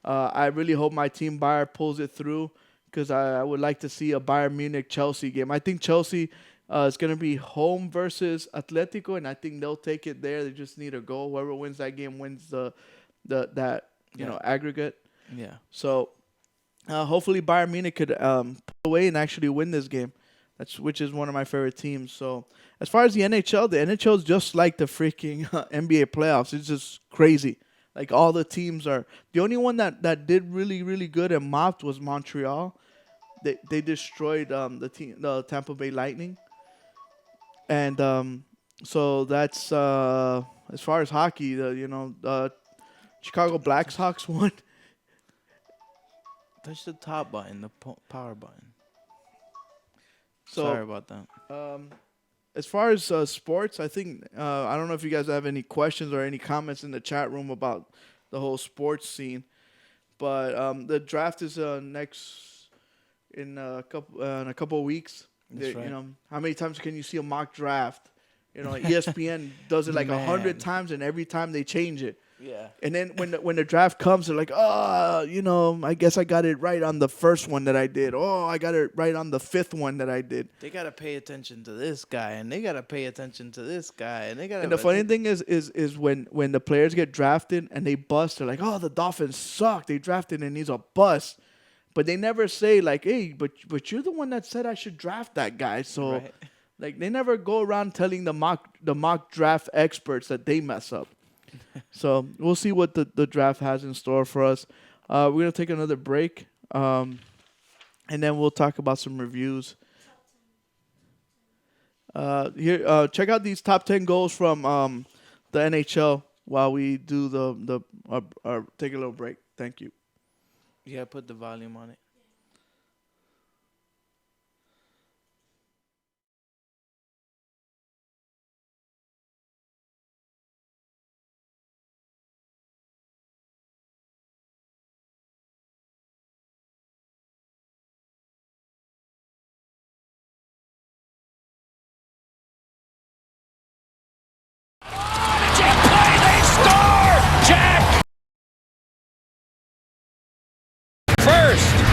I really hope my team Bayern pulls it through because I would like to see a Bayern Munich Chelsea game. I think Chelsea is going to be home versus Atletico, and I think they'll take it there. They just need a goal. Whoever wins that game wins the aggregate. Yeah. So hopefully Bayern Munich could pull away and actually win this game. Which is one of my favorite teams. So as far as the NHL is just like the freaking NBA playoffs. It's just crazy. Like all the teams are. The only one that did really, really good and mopped was Montreal. They destroyed the Tampa Bay Lightning. And so that's as far as hockey. The Chicago Blackhawks won. Touch the top button, the power button. So, Sorry about that. As far as sports, I think I don't know if you guys have any questions or any comments in the chat room about the whole sports scene, but the draft is next in a couple of weeks. That's right. How many times can you see a mock draft? ESPN does it like 100 times, and every time they change it. Yeah. And then when the draft comes, they're like, I guess I got it right on the first one that I did. Oh, I got it right on the 5th one that I did. They gotta pay attention to this guy, and they gotta pay attention to this guy, and they gotta. And the funny thing is when the players get drafted and they bust, they're like, oh, the Dolphins suck. They drafted and he's a bust. But they never say like, hey, but you're the one that said I should draft that guy. So Right. like they never go around telling the mock draft experts that they mess up. So we'll see what the draft has in store for us. We're gonna take another break, and then we'll talk about some reviews. Here, check out these top 10 goals from the NHL while we do take a little break. Thank you. You gotta put the volume on it.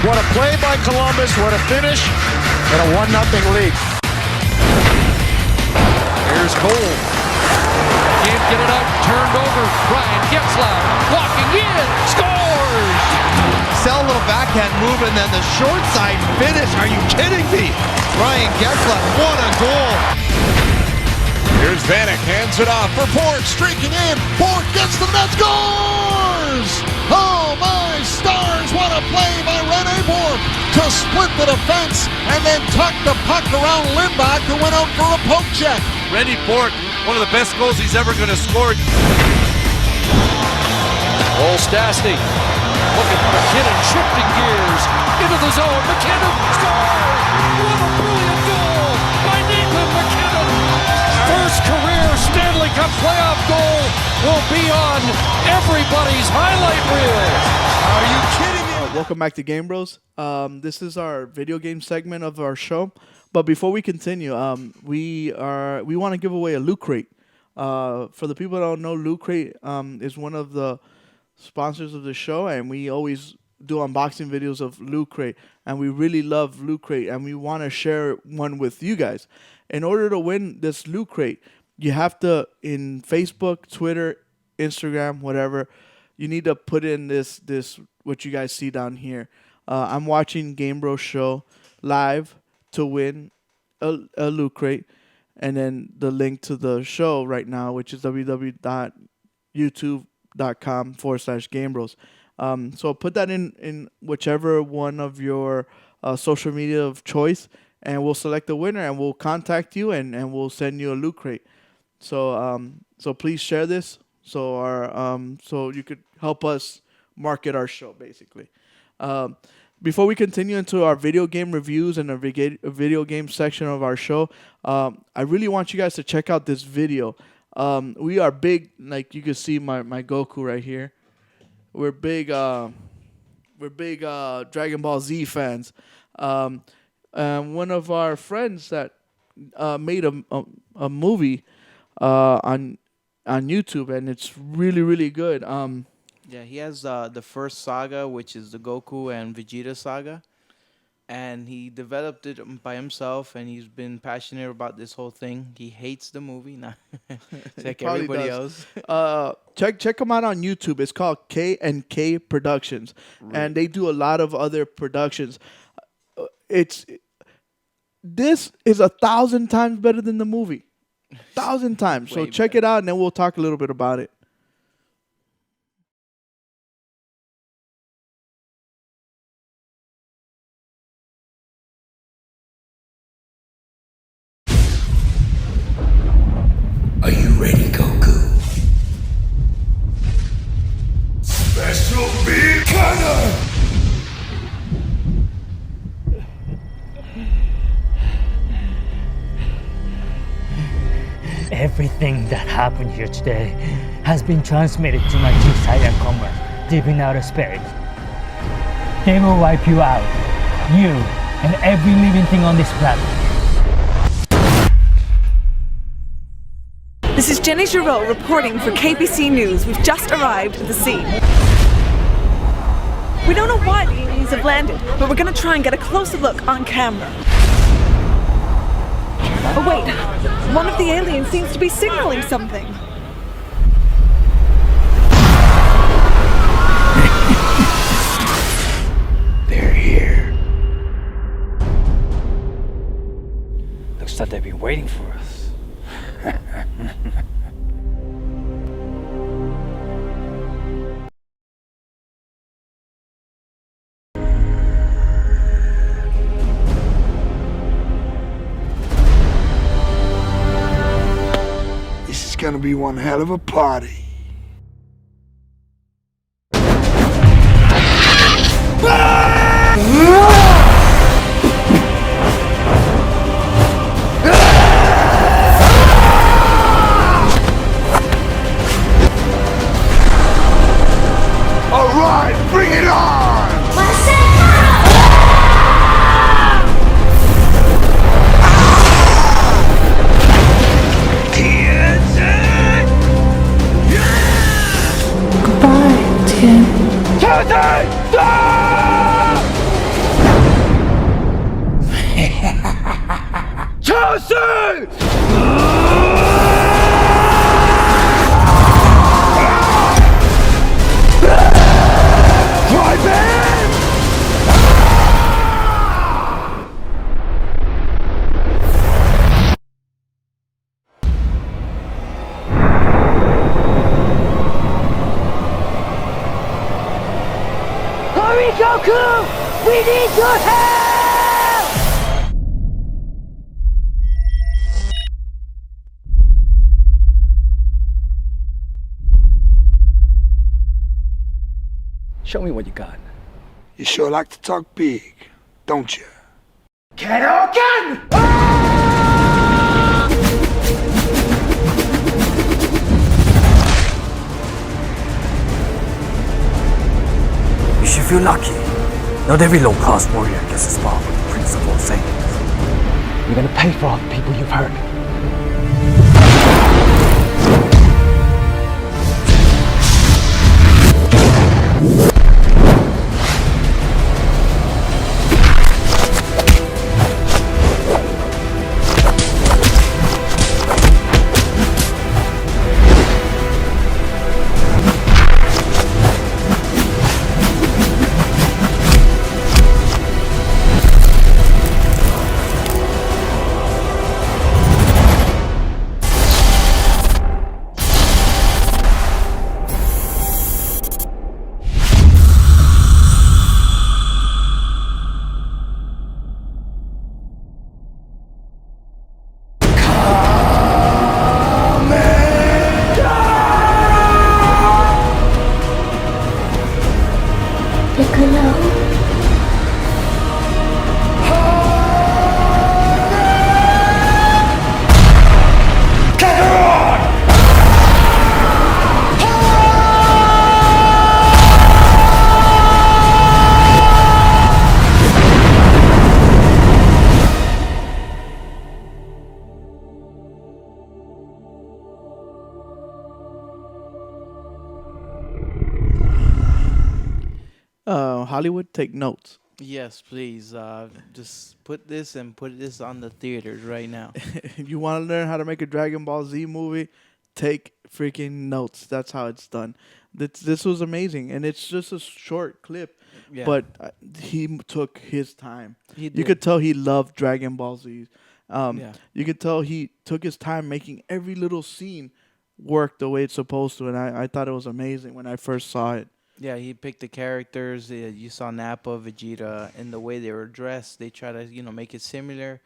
What a play by Columbus, what a finish, and a 1-0 lead. Here's Cole. Can't get it out, turned over. Ryan Getzlaff walking in, scores! Sell a little backhand move and then the short side finish. Are you kidding me? Ryan Getzlaff, what a goal. Here's Vanek, hands it off for Port, streaking in. Port gets the net, scores! Oh my stars, what a play by Rene Bourque to split the defense and then tuck the puck around Lindback who went out for a poke check. Randy Bork, one of the best goals he's ever going to score. Old Stastny looking for McKinnon, shifting gears into the zone. McKinnon scores! What a brilliant goal by Nathan McKinnon! First career Stanley Cup playoff goal will be on everybody's highlight reel. Are you kidding me? Welcome back to GameBros. This is our video game segment of our show. But before we continue, we want to give away a Loot Crate. For the people that don't know, Loot Crate is one of the sponsors of the show, and we always do unboxing videos of Loot Crate, and we really love Loot Crate, and we want to share one with you guys. In order to win this Loot Crate, you have to, in Facebook, Twitter, Instagram, whatever, you need to put in this what you guys see down here. I'm watching GameBros show live to win a Loot Crate, and then the link to the show right now, which is www.youtube.com/GameBros. So put that in whichever one of your social media of choice, and we'll select the winner, and we'll contact you, and we'll send you a Loot Crate. So please share this so you could help us market our show, basically. before we continue into our video game reviews and our video game section of our show, I really want you guys to check out this video. We are big, like you can see my Goku right here. We're big Dragon Ball Z fans. One of our friends that made a movie on YouTube, and it's really, really good. Yeah, he has the first saga, which is the Goku and Vegeta saga, and he developed it by himself, and he's been passionate about this whole thing. He hates the movie, nah. Like Probably everybody does. else. Check them out on YouTube. It's called K&K Productions, and they do a lot of other productions. This is 1,000 times better than the movie, 1,000 times. So Way check it out, and then we'll talk a little bit about it. Are you ready, Goku? Special Big Cutter! Everything that happened here today has been transmitted to my two-sided camera deep in outer space. They will wipe you out, you and every living thing on this planet. This is Jenny Giroux reporting for KBC News. We've just arrived at the scene. We don't know why the aliens have landed, but we're going to try and get a closer look on camera. Oh wait, one of the aliens seems to be signaling something. They're here. Looks like they've been waiting for us. This is gonna be one hell of a party. All right, bring it on! Hurry, Goku! We need your help! Show me what you got. You sure like to talk big, don't you? You should feel lucky. Not every low-class warrior gets as far with the Prince of All Saints. You're gonna pay for all the people you've hurt. Piccolo. Hollywood, take notes. Yes, please. Just put this and put this on the theaters right now. If you want to learn how to make a Dragon Ball Z movie, take freaking notes. That's how it's done. This was amazing, and it's just a short clip, Yeah. but took his time. He You did. could tell he loved Dragon Ball Z. Yeah. You could tell he took his time making every little scene work the way it's supposed to, and I thought it was amazing when I first saw it. Yeah, he picked the characters. You saw Nappa, Vegeta, and the way they were dressed. They try to, make it similar.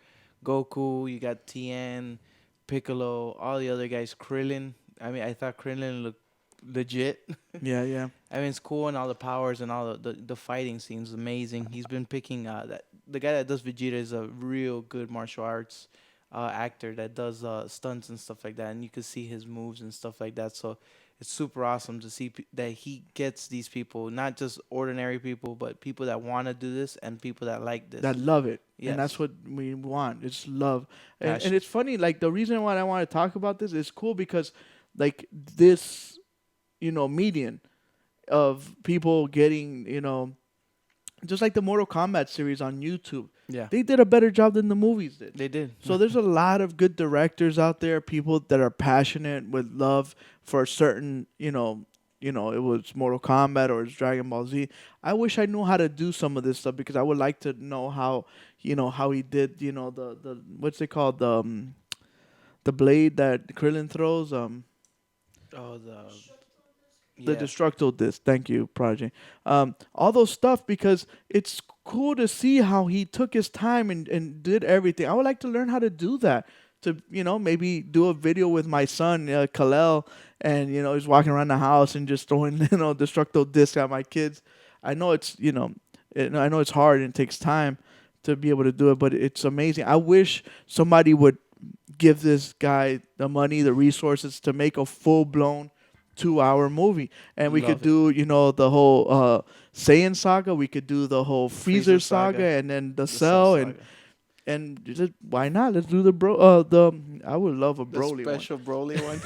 Goku, you got Tien, Piccolo, all the other guys. Krillin. I mean, I thought Krillin looked legit. Yeah, yeah. I mean, it's cool and all the powers and all the fighting scenes amazing. He's been picking that the guy that does Vegeta is a real good martial arts actor that does stunts and stuff like that, and you can see his moves and stuff like that. So it's super awesome to see that he gets these people, not just ordinary people, but people that want to do this and people that like this. That love it. Yes. And that's what we want. It's love. And Passion. it's funny, like the reason why I want to talk about this is cool because like this, median of people getting, just like the Mortal Kombat series on YouTube. Yeah. They did a better job than the movies did. They did. So there's a lot of good directors out there, people that are passionate with love for a certain, it was Mortal Kombat or it's Dragon Ball Z. I wish I knew how to do some of this stuff because I would like to know how, how he did, the what's it called, the blade that Krillin throws, Oh, the destructo disc. Thank you, Prodigy. All those stuff because it's cool to see how he took his time and did everything. I would like to learn how to do that. To maybe do a video with my son Kalel, and he's walking around the house and just throwing destructo disc at my kids. I know it's I know it's hard and it takes time to be able to do it, but it's amazing. I wish somebody would give this guy the money, the resources to make a full blown 2-hour movie, and we could do the whole Saiyan saga. We could do the whole Freezer saga, and then the Cell and just, why not? Let's do I would love a Broly special Broly one.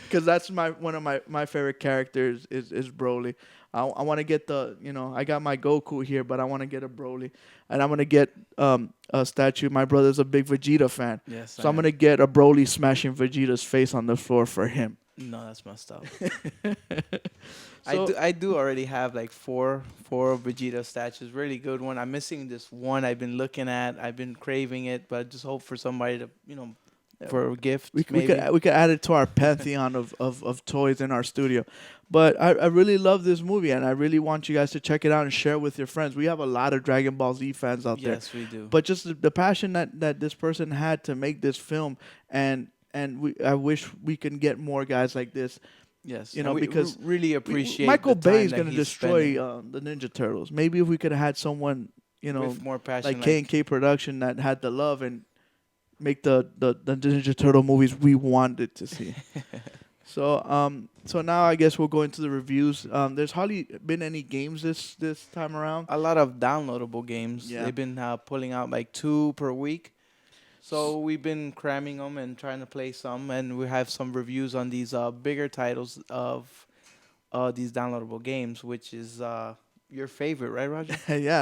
because that's one of my favorite characters is Broly. I want to get I got my Goku here, but I want to get a Broly, and I'm gonna get a statue. My brother's a big Vegeta fan, Yes, so I'm gonna get a Broly smashing Vegeta's face on the floor for him. No, that's messed up. So- I do already have like four Vegeta statues. Really good one. I'm missing this one I've been looking at. I've been craving it, but I just hope for somebody to for a gift. We maybe. could add it to our pantheon of toys in our studio. But I really love this movie, and I really want you guys to check it out and share it with your friends. We have a lot of Dragon Ball Z fans out there. Yes, we do. But just the passion that this person had to make this film, and I wish we can get more guys like this. Yes, You know, and we because really appreciate Michael the time Bay is that going to he's destroy spending the Ninja Turtles. Maybe if we could have had someone, with more passion. like K&K Production that had the love and make the Ninja Turtle movies we wanted to see. So now I guess we'll go into the reviews. There's hardly been any games this time around. a lot of downloadable games. Yeah. They've been pulling out like 2 per week. So we've been cramming them and trying to play some, and we have some reviews on these bigger titles of these downloadable games, which is your favorite, right, Roger? Yeah,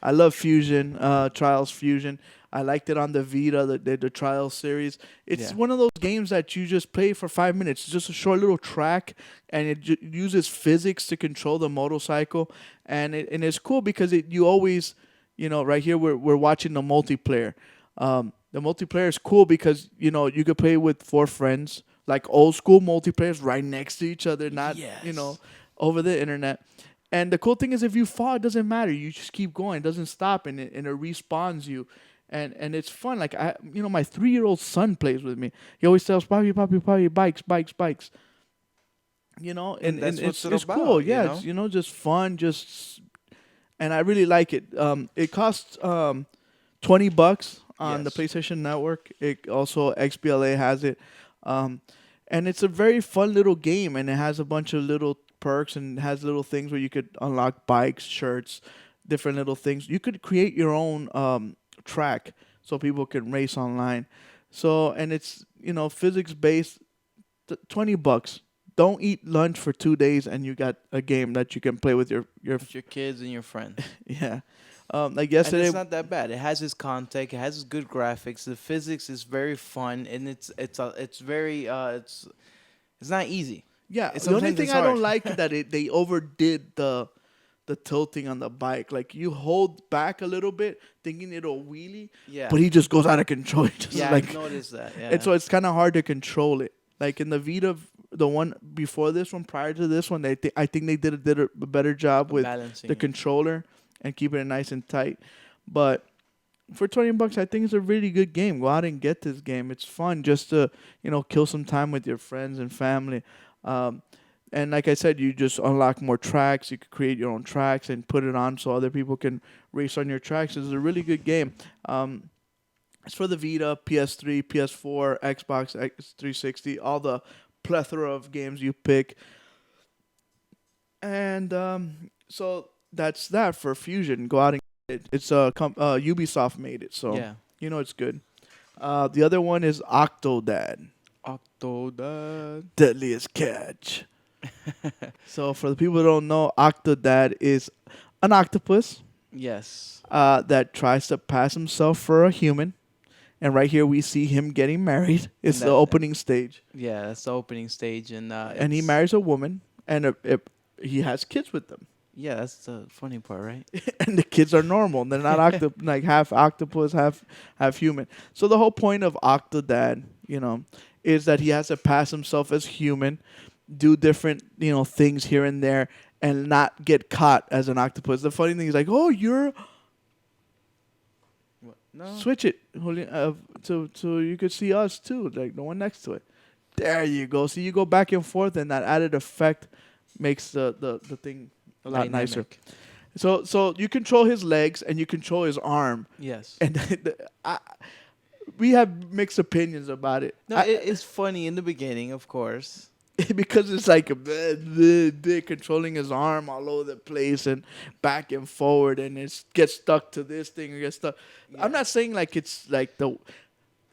I love Fusion, Trials Fusion. I liked it on the Vita, the Trials series. It's Yeah. one of those games that you just play for 5 minutes. It's just a short little track, and it uses physics to control the motorcycle, and it's cool because you always, right here we're watching the multiplayer. The multiplayer is cool because you could play with 4 friends, like old school multiplayers, right next to each other, not Yes. over the internet. And the cool thing is, if you fall, it doesn't matter. You just keep going. It doesn't stop, and it respawns you. And it's fun. Like my 3-year-old son plays with me. He always tells Papi, Papi, Papi, bikes. And that's what it's it's about, cool. you Yeah, know? it's just fun. And I really like it. It costs $20 on the Yes. PlayStation Network. It also XBLA has it. And it's a very fun little game, and it has a bunch of little perks and has little things where you could unlock bikes, shirts, different little things. You could create your own track so people can race online. So, and it's physics based. $20. don't eat lunch for 2 days and you got a game that you can play with your With your kids and your friends. yeah. Like And yesterday, it's not that bad. It has its context. It has its good graphics. The physics is very fun, and it's very it's not easy. yeah. It's The only sometimes thing it's I don't hard. like that they overdid the tilting on the bike. Like you hold back a little bit, thinking it'll wheelie, Yeah. but he just goes out of control. He just Yeah, like, I noticed that. Yeah. and so it's kind of hard to control it. Like in the Vita, the one before this one, prior to this one, I think they did a better job with Balancing the it. controller and keeping it nice and tight. But for $20, I think it's a really good game. Go out and get this game. It's fun just to kill some time with your friends and family. And like I said, you just unlock more tracks. You could create your own tracks and put it on so other people can race on your tracks. It's a really good game. It's for the Vita, PS3, PS4, Xbox, X360, all the plethora of games you pick. And so that's that for Fusion. Go out and get it. It's Ubisoft made it, so Yeah. it's good. The other one is Octodad, Octodad. Deadliest Catch. So for the people who don't know, Octodad is an octopus Yes. that tries to pass himself for a human. And right here we see him getting married. It's the opening stage. Yeah, that's the opening stage, And he marries a woman, and he has kids with them. Yeah, that's the funny part, right? And the kids are normal. They're not like half octopus, half human. So the whole point of Octodad, is that he has to pass himself as human, do different, things here and there, and not get caught as an octopus. The funny thing is like, oh, you're No. switch it, so you could see us too, like the one next to it. There you go. So you go back and forth, and that added effect makes the thing a lot nicer. Dynamic. So you control his legs and you control his arm, Yes. and we have mixed opinions about it. No, it's funny in the beginning, of course. Because it's like controlling his arm all over the place and back and forward, and it gets stuck to this thing or gets stuck. Yeah. I'm not saying like it's like the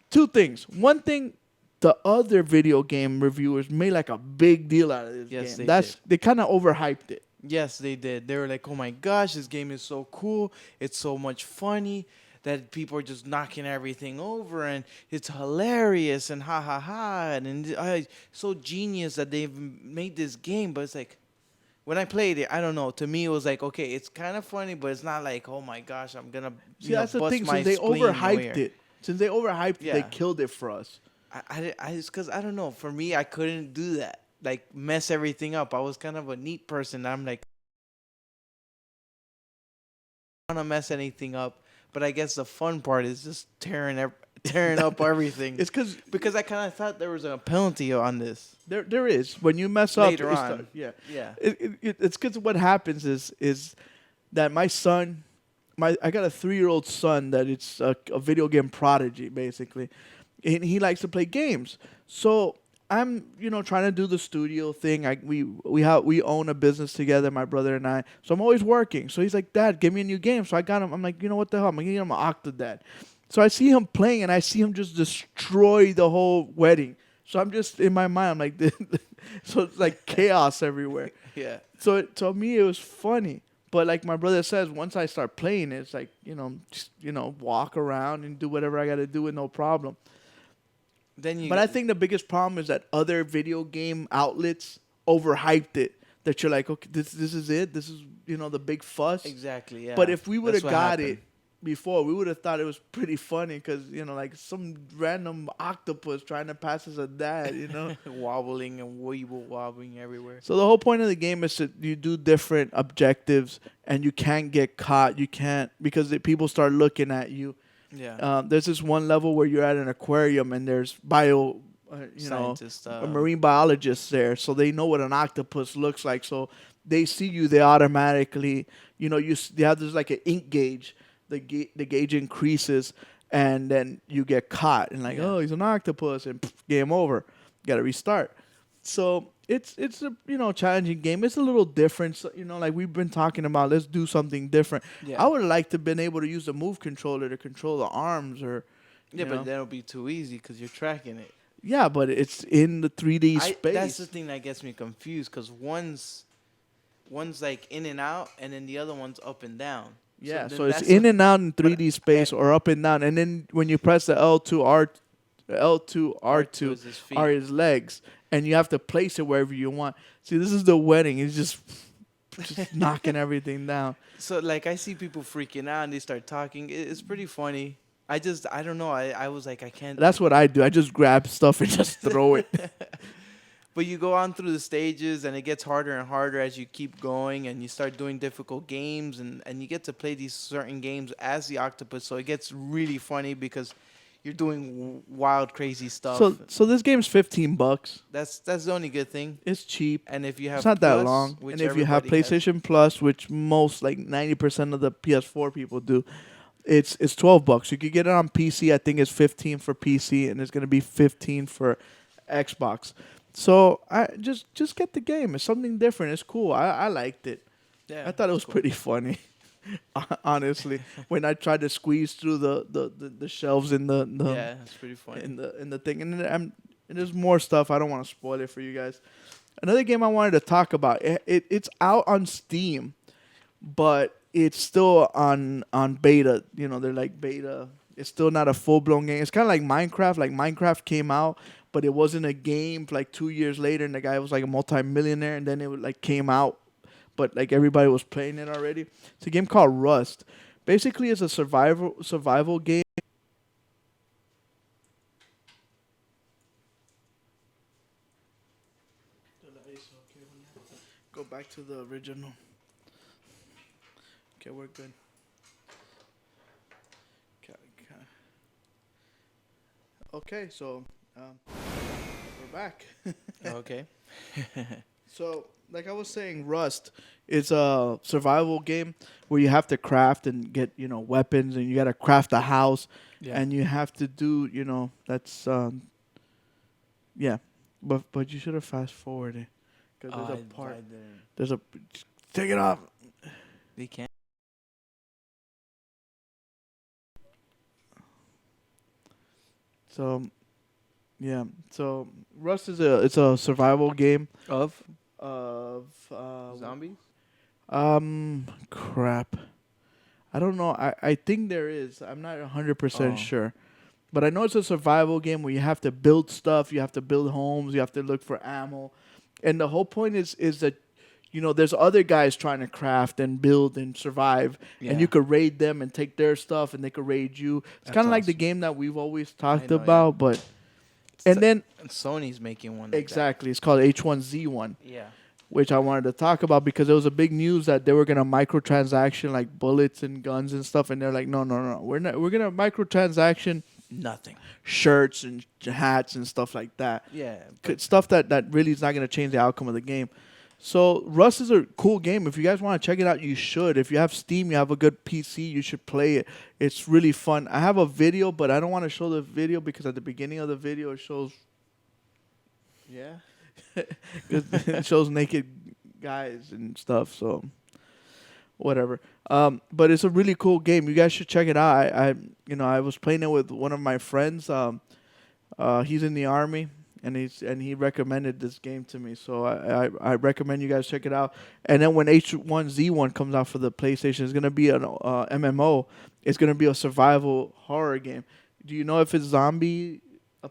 two things. One thing, the other video game reviewers made like a big deal out of this Yes, game. they did. They kind of overhyped it. Yes, they did. They were like, "Oh my gosh, this game is so cool! It's so much funny that people are just knocking everything over, and it's hilarious and ha ha ha, and so genius that they've made this game." But it's like, when I played it, I don't know. To me, it was like, okay, it's kind of funny, but it's not like, oh my gosh, I'm gonna See, that's the bust thing. my Since they spleen overhyped here. it, they Yeah. killed it for us. I just because I don't know. For me, I couldn't do that. Like mess everything up. I was kind of a neat person. I'm like, I don't want to mess anything up. But I guess the fun part is just tearing up everything. It's because I kind of thought there was a penalty on this. there is when you mess up Later it's on. yeah. Yeah. It's because what happens is that my son, I got a 3-year-old son that it's a video game prodigy basically, and he likes to play games. So I'm trying to do the studio thing. We own a business together, my brother and I. So I'm always working. So he's like, Dad, give me a new game. So I got him. I'm like, what the hell? I'm gonna get him an Octodad. So I see him playing, and I see him just destroy the whole wedding. So I'm just in my mind, I'm like, so it's like chaos everywhere. Yeah. So to me, it was funny. But like my brother says, once I start playing, it's like just walk around and do whatever I got to do with no problem. But I think the biggest problem is that other video game outlets overhyped it. That you're like, okay, this is it. This is the big fuss. Exactly. Yeah. But if we would have That's what got happened. it before, we would have thought it was pretty funny because like some random octopus trying to pass as a dad. wobbling and wobbling everywhere. So the whole point of the game is that you do different objectives and you can't get caught. You can't because people start looking at you. Yeah. There's this one level where you're at an aquarium and there's Scientists, a marine biologists there, so they know what an octopus looks like. So they see you, they automatically, you have this like an ink gauge. The gauge increases, and then you get caught, and like, oh, he's an octopus, and game over. Got to restart. So it's a challenging game. It's a little different. So, like we've been talking about, let's do something different. Yeah. I would have liked to been able to use the move controller to control the arms, or Yeah, but that'll be too easy because you're tracking it. Yeah, but it's in the 3D space. That's the thing that gets me confused because one's like in and out, and then the other one's up and down. Yeah, then so it's that's in and out in but 3D space or up and down, and then when you press the L2 R2 R2 is his feet. are his legs, and you have to place it wherever you want. See, this is the wedding. It's just knocking everything down. So like I see people freaking out and they start talking. It's pretty funny. I don't know. I was like I can't. That's what I do. I just grab stuff and just throw it. But you go on through the stages and it gets harder and harder as you keep going and you start doing difficult games and you get to play these certain games as the octopus. So it gets really funny because you're doing wild, crazy stuff. So this game's $15. That's the only good thing. It's cheap. And if you have It's not that Plus, long. which And if you have everybody has- PlayStation Plus, which most like 90% of the PS4 people do, it's $12. You could get it on PC. I think it's 15 for PC, and it's gonna be 15 for Xbox. So I just get the game. It's something different. It's cool. I liked it. Yeah, I thought it was cool. pretty funny. Honestly, when I tried to squeeze through the shelves in the Yeah, it's pretty funny. in the thing, and and there's more stuff. I don't want to spoil it for you guys. Another game I wanted to talk about. It's out on Steam, but it's still on beta. You know, they're like beta. It's still not a full blown game. It's kind of like Minecraft. Like Minecraft came out, but it wasn't a game. Like 2 years later, and the guy was like a multi-millionaire, and then it like came out, but like everybody was playing it already. It's a game called Rust. Basically, it's a survival game. Go back to the original. Okay, we're good. Okay, so we're back. Okay. So, like I was saying, Rust is a survival game where you have to craft and get, weapons, and you got to craft a house, and you have to do, that's yeah. But you should have fast forwarded because there's a part. There's a take it off. They can't. So, yeah. So Rust is a survival game Of zombies. zombies? Crap. I don't know. I think there is. I'm not 100% Oh. sure. But I know it's a survival game where you have to build stuff, you have to build homes, you have to look for ammo. And the whole point is that there's other guys trying to craft and build and survive, and Yeah. you could raid them and take their stuff, and they could raid you. It's That's kind of like the awesome. game that we've always talked know, yeah. about, but and then And Sony's making one. Like exactly, it's called H1Z1, That. Yeah. which I wanted to talk about because there was a big news that they were gonna microtransaction like bullets and guns and stuff, and they're like, no, we're not. We're gonna microtransaction Nothing. shirts and hats and stuff like that. Yeah. Stuff that really is not gonna change the outcome of the game. So Rust is a cool game. If you guys want to check it out, you should. If you have Steam, you have a good PC, you should play it. It's really fun. I have a video, but I don't want to show the video because at the beginning of the video it shows it shows naked guys and stuff. So whatever. But it's a really cool game. You guys should check it out. I was playing it with one of my friends. He's in the army. And he recommended this game to me, so I recommend you guys check it out. And then when H1Z1 comes out for the PlayStation, it's gonna be an MMO. It's gonna be a survival horror game. Do you know if it's zombie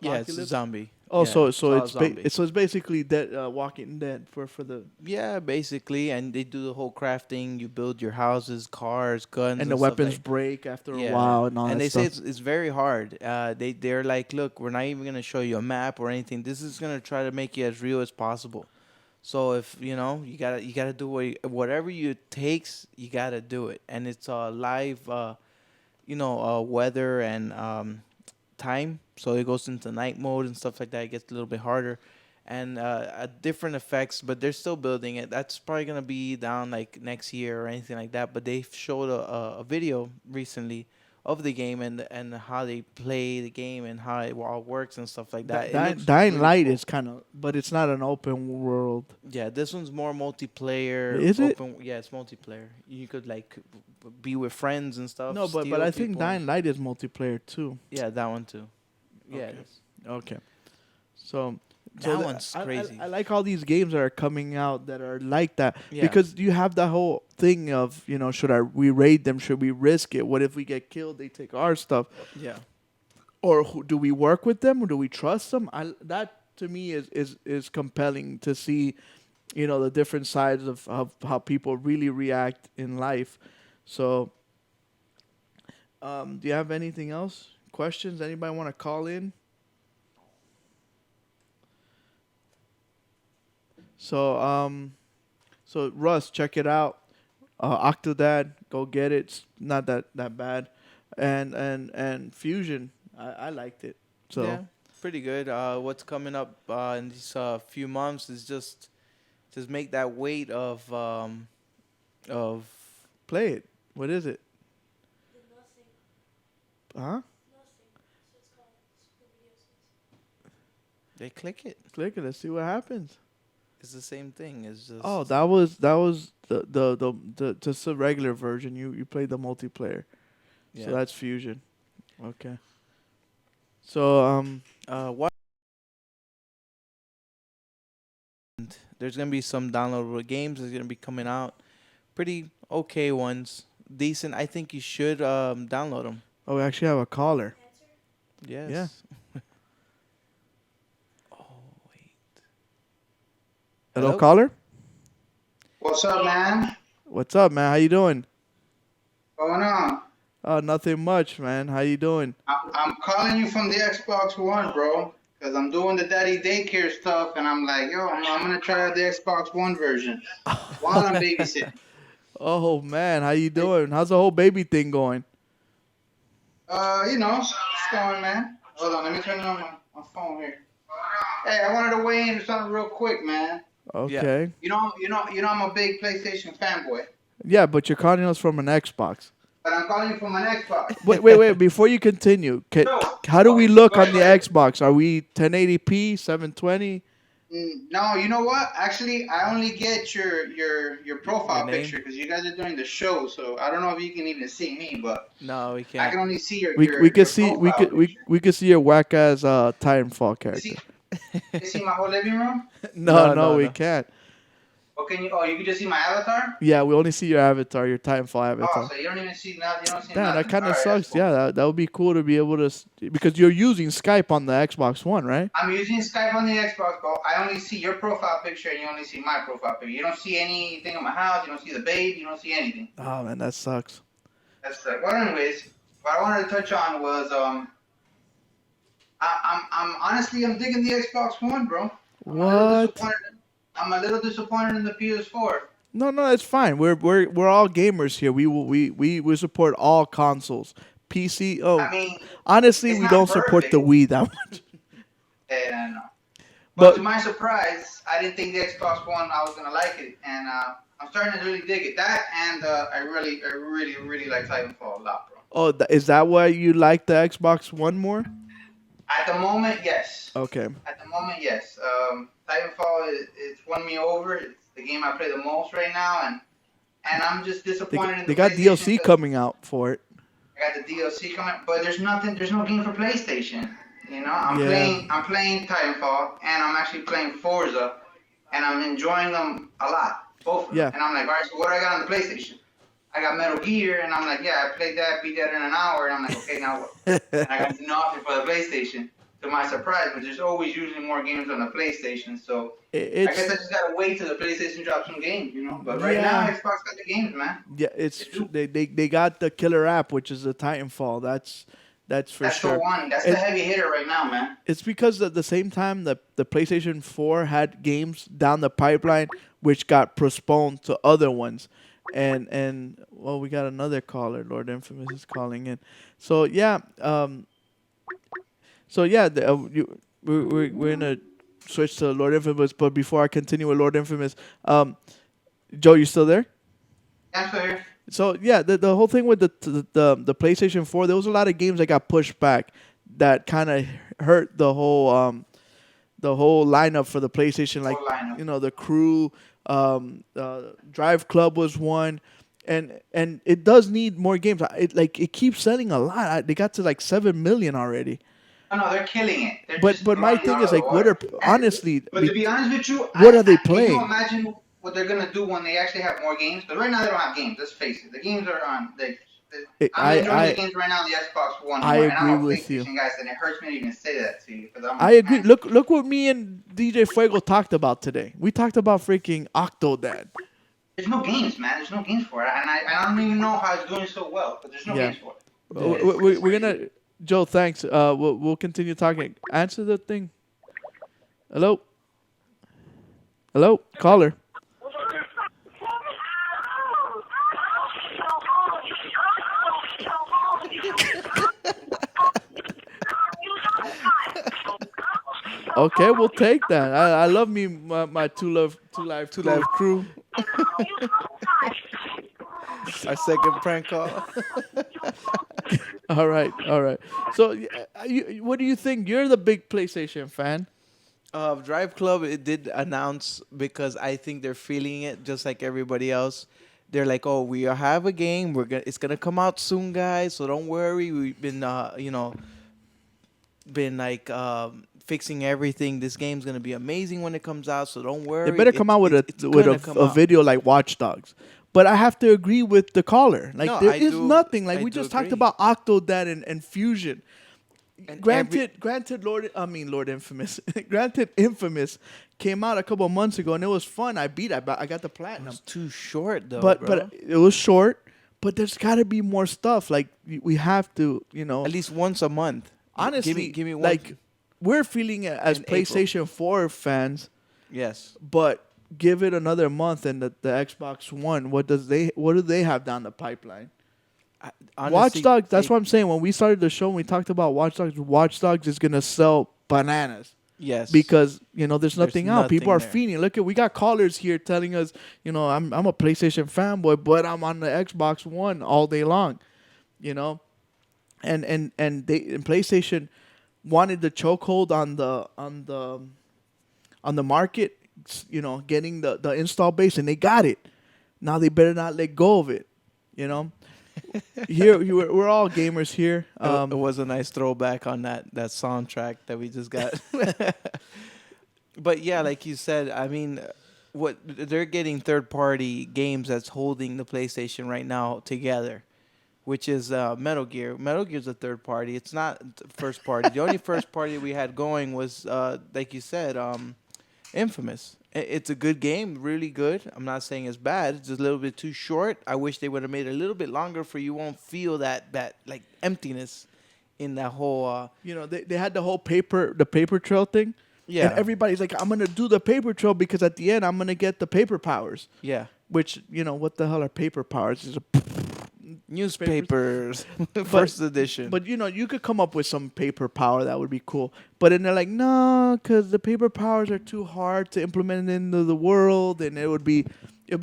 Yeah, apocalypse? it's a zombie. Oh, Yeah, so all it's zombie. it's basically dead, Walking Dead for the Yeah, basically, and they do the whole crafting. You build your houses, cars, guns, and the stuff weapons like- break after a Yeah. while and all that And they stuff. say it's very hard. They're like, look, we're not even gonna show you a map or anything. This is gonna try to make you as real as possible. So if you gotta do whatever it takes, you gotta do it. And it's live, weather and time. So it goes into night mode and stuff like that. It gets a little bit harder. And different effects, but they're still building it. That's probably gonna be down like next year or anything like that. But they showed a video recently of the game and how they play the game and how it all works and stuff like that. It looks Dying really Light cool. is kind of, but it's not an open world. Yeah, this one's more multiplayer. Is it? Yeah, it's multiplayer. You could like be with friends and stuff. No, but steal I think people. Dying Light is multiplayer too. Yeah, that one too. Yeah. Okay. it is. Okay. So, That one's I, crazy. I like all these games that are coming out that are like that Yeah. because you have that whole thing of should we raid them? Should we risk it? What if we get killed? They take our stuff, Yeah. or do we work with them or do we trust them? That to me is compelling to see, the different sides of how people really react in life. So, do you have anything else? Questions? Anybody want to call in? So Russ, check it out. Octodad, go get it. It's not that bad. And Fusion, I liked it. So Yeah, pretty good. What's coming up in these few months is just make that weight of play it. What is it? Huh? they click it. Click it. Let's see what happens. It's the same thing. It's just Oh, that was the just a regular version. You played the multiplayer. yeah. So that's Fusion. Okay. So What? There's gonna be some downloadable games that's gonna be coming out. Pretty okay ones, decent. I think you should download them. oh, we actually have a caller. Yes. Yeah. Oh wait. Hello, Hello? caller. What's up, man? What's up, man? How you doing? What's going on? Oh, nothing much, man. How you doing? I'm calling you from the Xbox One, bro, because I'm doing the daddy daycare stuff, and I'm like, yo, I'm gonna try out the Xbox One version while I'm babysitting. Oh man, how you doing? How's the whole baby thing going? It's going, man. Hold on, let me turn on my phone here. Hey, I wanted to weigh in on something real quick, man. Okay. I'm a big PlayStation fanboy, Yeah, but you're calling us from an Xbox. but I'm calling you from an Xbox. Wait. Before you continue, how do we look on the Xbox? Are we 1080p, 720? No, you know what? Actually, I only get your profile Your name? picture because you guys are doing the show. So I don't know if you can even see me, but No, we I can't. can only see your. We your could see profile picture. we could see your whack ass Titanfall You character. see, you see my whole living room? No, we can't. Or can you? Oh, you can just see my avatar. Yeah, we only see your avatar, your Titanfall Oh, avatar. so you don't even see nothing. You don't see Damn, nothing. that kind of All right, that's sucks. cool. Yeah, that would be cool to be able to because you're using Skype on the Xbox One, right? I'm using Skype on the Xbox, but I only see your profile picture and you only see my profile picture. You don't see anything of my house. You don't see the babe. You don't see anything. Oh man, that sucks. That's like. Well, anyways, what I wanted to touch on was I'm honestly I'm digging the Xbox One, bro. What? I'm a little disappointed in the PS4. No, it's fine. We're all gamers here. We support all consoles. PC. Oh, I mean, honestly, it's we not don't support the perfect. Wii that much. I know. But But to my surprise, I didn't think the Xbox One I was gonna like it, and I'm starting to really dig it. That and I really like Titanfall a lot, bro. oh, is that why you like the Xbox One more? At the moment, yes. Okay. At the moment, yes. Titanfall it's won me over. It's the game I play the most right now, and I'm just disappointed in They the got PlayStation DLC 'cause coming out for it. I got the DLC coming, but there's no game for PlayStation. You know, I'm Yeah. playing Titanfall, and I'm actually playing Forza, and I'm enjoying them a lot, both of them. Yeah. And I'm like, all right, so what do I got on the PlayStation? I got Metal Gear, and I'm like, yeah, I played that, beat that in an hour, and I'm like, okay, now what? And I got nothing for the PlayStation, to my surprise, but there's always usually more games on the PlayStation, so I guess I just gotta wait till the PlayStation drops some games, you know. But right now, Yeah. Xbox got the games, man. Yeah, it's true. They got the killer app, which is the Titanfall. That's for That's sure. the one. That's It- the heavy hitter right now, man. It's because at the same time the PlayStation 4 had games down the pipeline which got postponed to other ones. And well, we got another caller. Lord Infamous is calling in. So yeah, we're gonna switch to Lord Infamous. But before I continue with Lord Infamous, Joe, you still there? I'm still here. So yeah, the whole thing with the PlayStation 4, there was a lot of games that got pushed back that kind of hurt the whole lineup for the PlayStation. Like the Crew, Drive Club was one, and it does need more games. It keeps selling a lot. They got to like 7 million already. No, they're killing it. They're But just my running thing out is of the like, what water. are honestly? But to be honest with you, What are they can you playing? imagine what they're gonna do when they actually have more games? Because right now they don't have games. Let's face it, the games are on. I'm enjoying the games right now on the Xbox One I more, and I'm agree a with you. PlayStation guy, and it hurts me to even say that to you because I'm I a agree. fan. Look what me and DJ Fuego talked about today. We talked about freaking Octodad. There's no games, man. There's no games for it, and I don't even know how it's doing so well. But there's no Yeah. games for it. We're gonna Joe. Thanks. We'll continue talking. Answer the thing. Hello. Hello, caller. Okay, we'll take that. I love me my two live crew. Our second prank call. All right. So, what do you think? You're the big PlayStation fan. Drive Club, it did announce because I think they're feeling it just like everybody else. They're like, "Oh, we have a game. It's gonna come out soon, guys. So don't worry. We've been, been like fixing everything. This game's gonna be amazing when it comes out. So don't worry. They better come out with a video like Watch Dogs. But I have to agree with the caller. Like No, there I is do- nothing. Like I we do just talked agree. about Octodad and Fusion. And Granted, Lord Infamous. Granted, Infamous came out a couple of months ago and it was fun. I got the platinum. It's too short though, But bro. it was short. But there's got to be more stuff. Like we have to, At least once a month. honestly, give me one. like we're feeling it as In April. PlayStation 4 fans. Yes. But give it another month and the Xbox One. What do they have down the pipeline? Honestly, Watch Dogs. That's they- what I'm saying. When we started the show, and we talked about Watch Dogs. Watch Dogs is gonna sell bananas. Yes. Because there's nothing out. People are nothing there. feeding. Look at we got callers here telling us, I'm a PlayStation fanboy, but I'm on the Xbox One all day long. And PlayStation wanted the chokehold on the market. Getting the install base, and they got it. Now they better not let go of it. Here we're all gamers here. It was a nice throwback on that soundtrack that we just got. But yeah, like you said, I mean, what they're getting third-party games that's holding the PlayStation right now together, which is Metal Gear. Metal Gear's a third party. It's not first party. The only first party we had going was, like you said, Infamous. It's a good game, really good. I'm not saying it's bad. It's just a little bit too short. I wish they would have made it a little bit longer for you won't feel that like emptiness in that whole. They had the whole paper trail thing. Yeah. And everybody's like, I'm gonna do the paper trail because at the end I'm gonna get the paper powers. Yeah. Which what the hell are paper powers? It's Newspapers, first edition. But you could come up with some paper power that would be cool. But then they're like, no, because the paper powers are too hard to implement into the world, and it'd be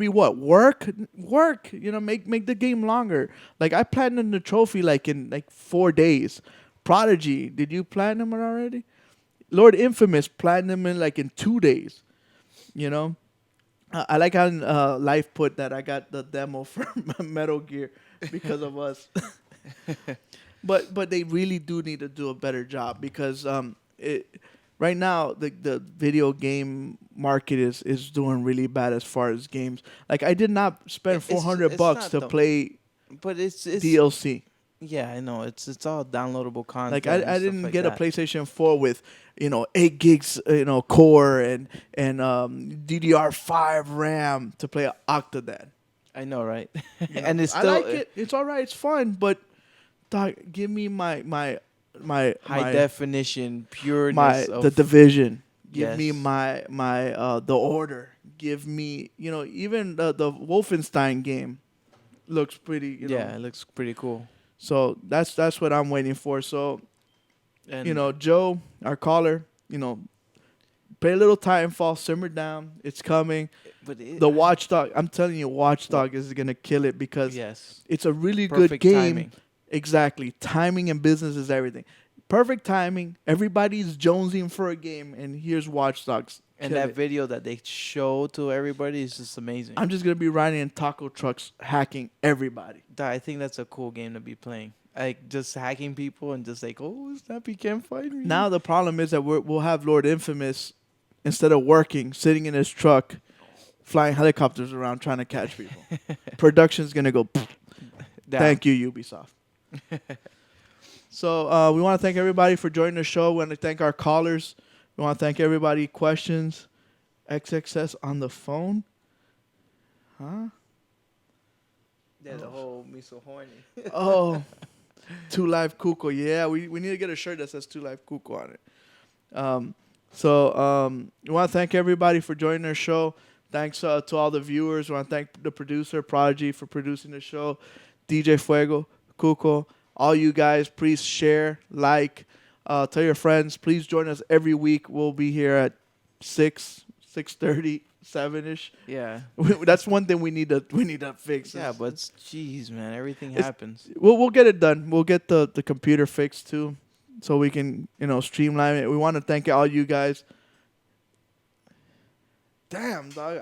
what work. Make the game longer. Like I platinumed the trophy in 4 days. Prodigy, did you platinum it already? Lord Infamous platinum in 2 days. I like how Life put that I got the demo for Metal Gear because of us. But they really do need to do a better job because right now the video game market is doing really bad as far as games. Like I did not spend $400 to play but it's DLC. Yeah, I know. It's all downloadable content. Like and I stuff didn't like get that. a PlayStation 4 with 8 gigs core and DDR5 RAM to play Octodad. I know, right? And it's I still like it. It's all right. It's fun, but dog, give me my high definition pureness of the Division. Give me Yes. my the Order. Give me even the Wolfenstein game looks pretty. Yeah, it looks pretty cool. So that's what I'm waiting for. So And Joe, our caller, play a little Titanfall, simmer down. It's coming. But The Watchdog, I'm telling you, Watchdog is gonna kill it because yes, it's a really good Perfect game. timing. Exactly, timing and business is everything. Perfect timing. Everybody's jonesing for a game, and here's Watchdogs. and Kill that it. video that they show to everybody is just amazing. I'm just gonna be riding in taco trucks, hacking everybody. I think that's a cool game to be playing. like just hacking people and just like, oh, snap, you can't find me. Now the problem is that we'll have Lord Infamous, instead of working, sitting in his truck, flying helicopters around trying to catch people. Production's gonna go. Down. Thank you, Ubisoft. So we want to thank everybody for joining the show. We want to thank our callers. We want to thank everybody. Questions. XXS on the phone. Huh? Yeah, the whole me so horny. Oh, 2 Live Cuco. Yeah, we need to get a shirt that says 2 Live Cuco on it. We want to thank everybody for joining our show. Thanks to all the viewers. We want to thank the producer, Prodigy, for producing the show. DJ Fuego, Cuco, all you guys, please share, like, tell your friends. Please join us every week. We'll be here at 6:30, 7-ish. Yeah. That's one thing we need to fix. Yeah, but jeez, man, everything happens. We'll get it done. We'll get the computer fixed too, so we can streamline it. We want to thank all you guys. Damn, dog.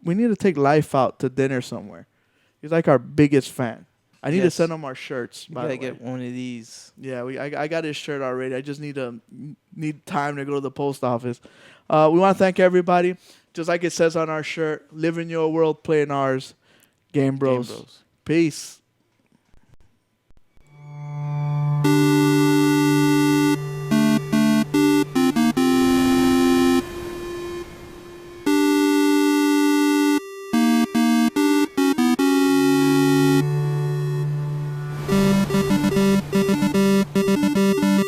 We need to take Life out to dinner somewhere. He's like our biggest fan. I need to send him our shirts. You gotta get one of these. Yeah, I got his shirt already. I just need time to go to the post office. We want to thank everybody. Just like it says on our shirt, live in your world, play in ours. GameBros. Peace.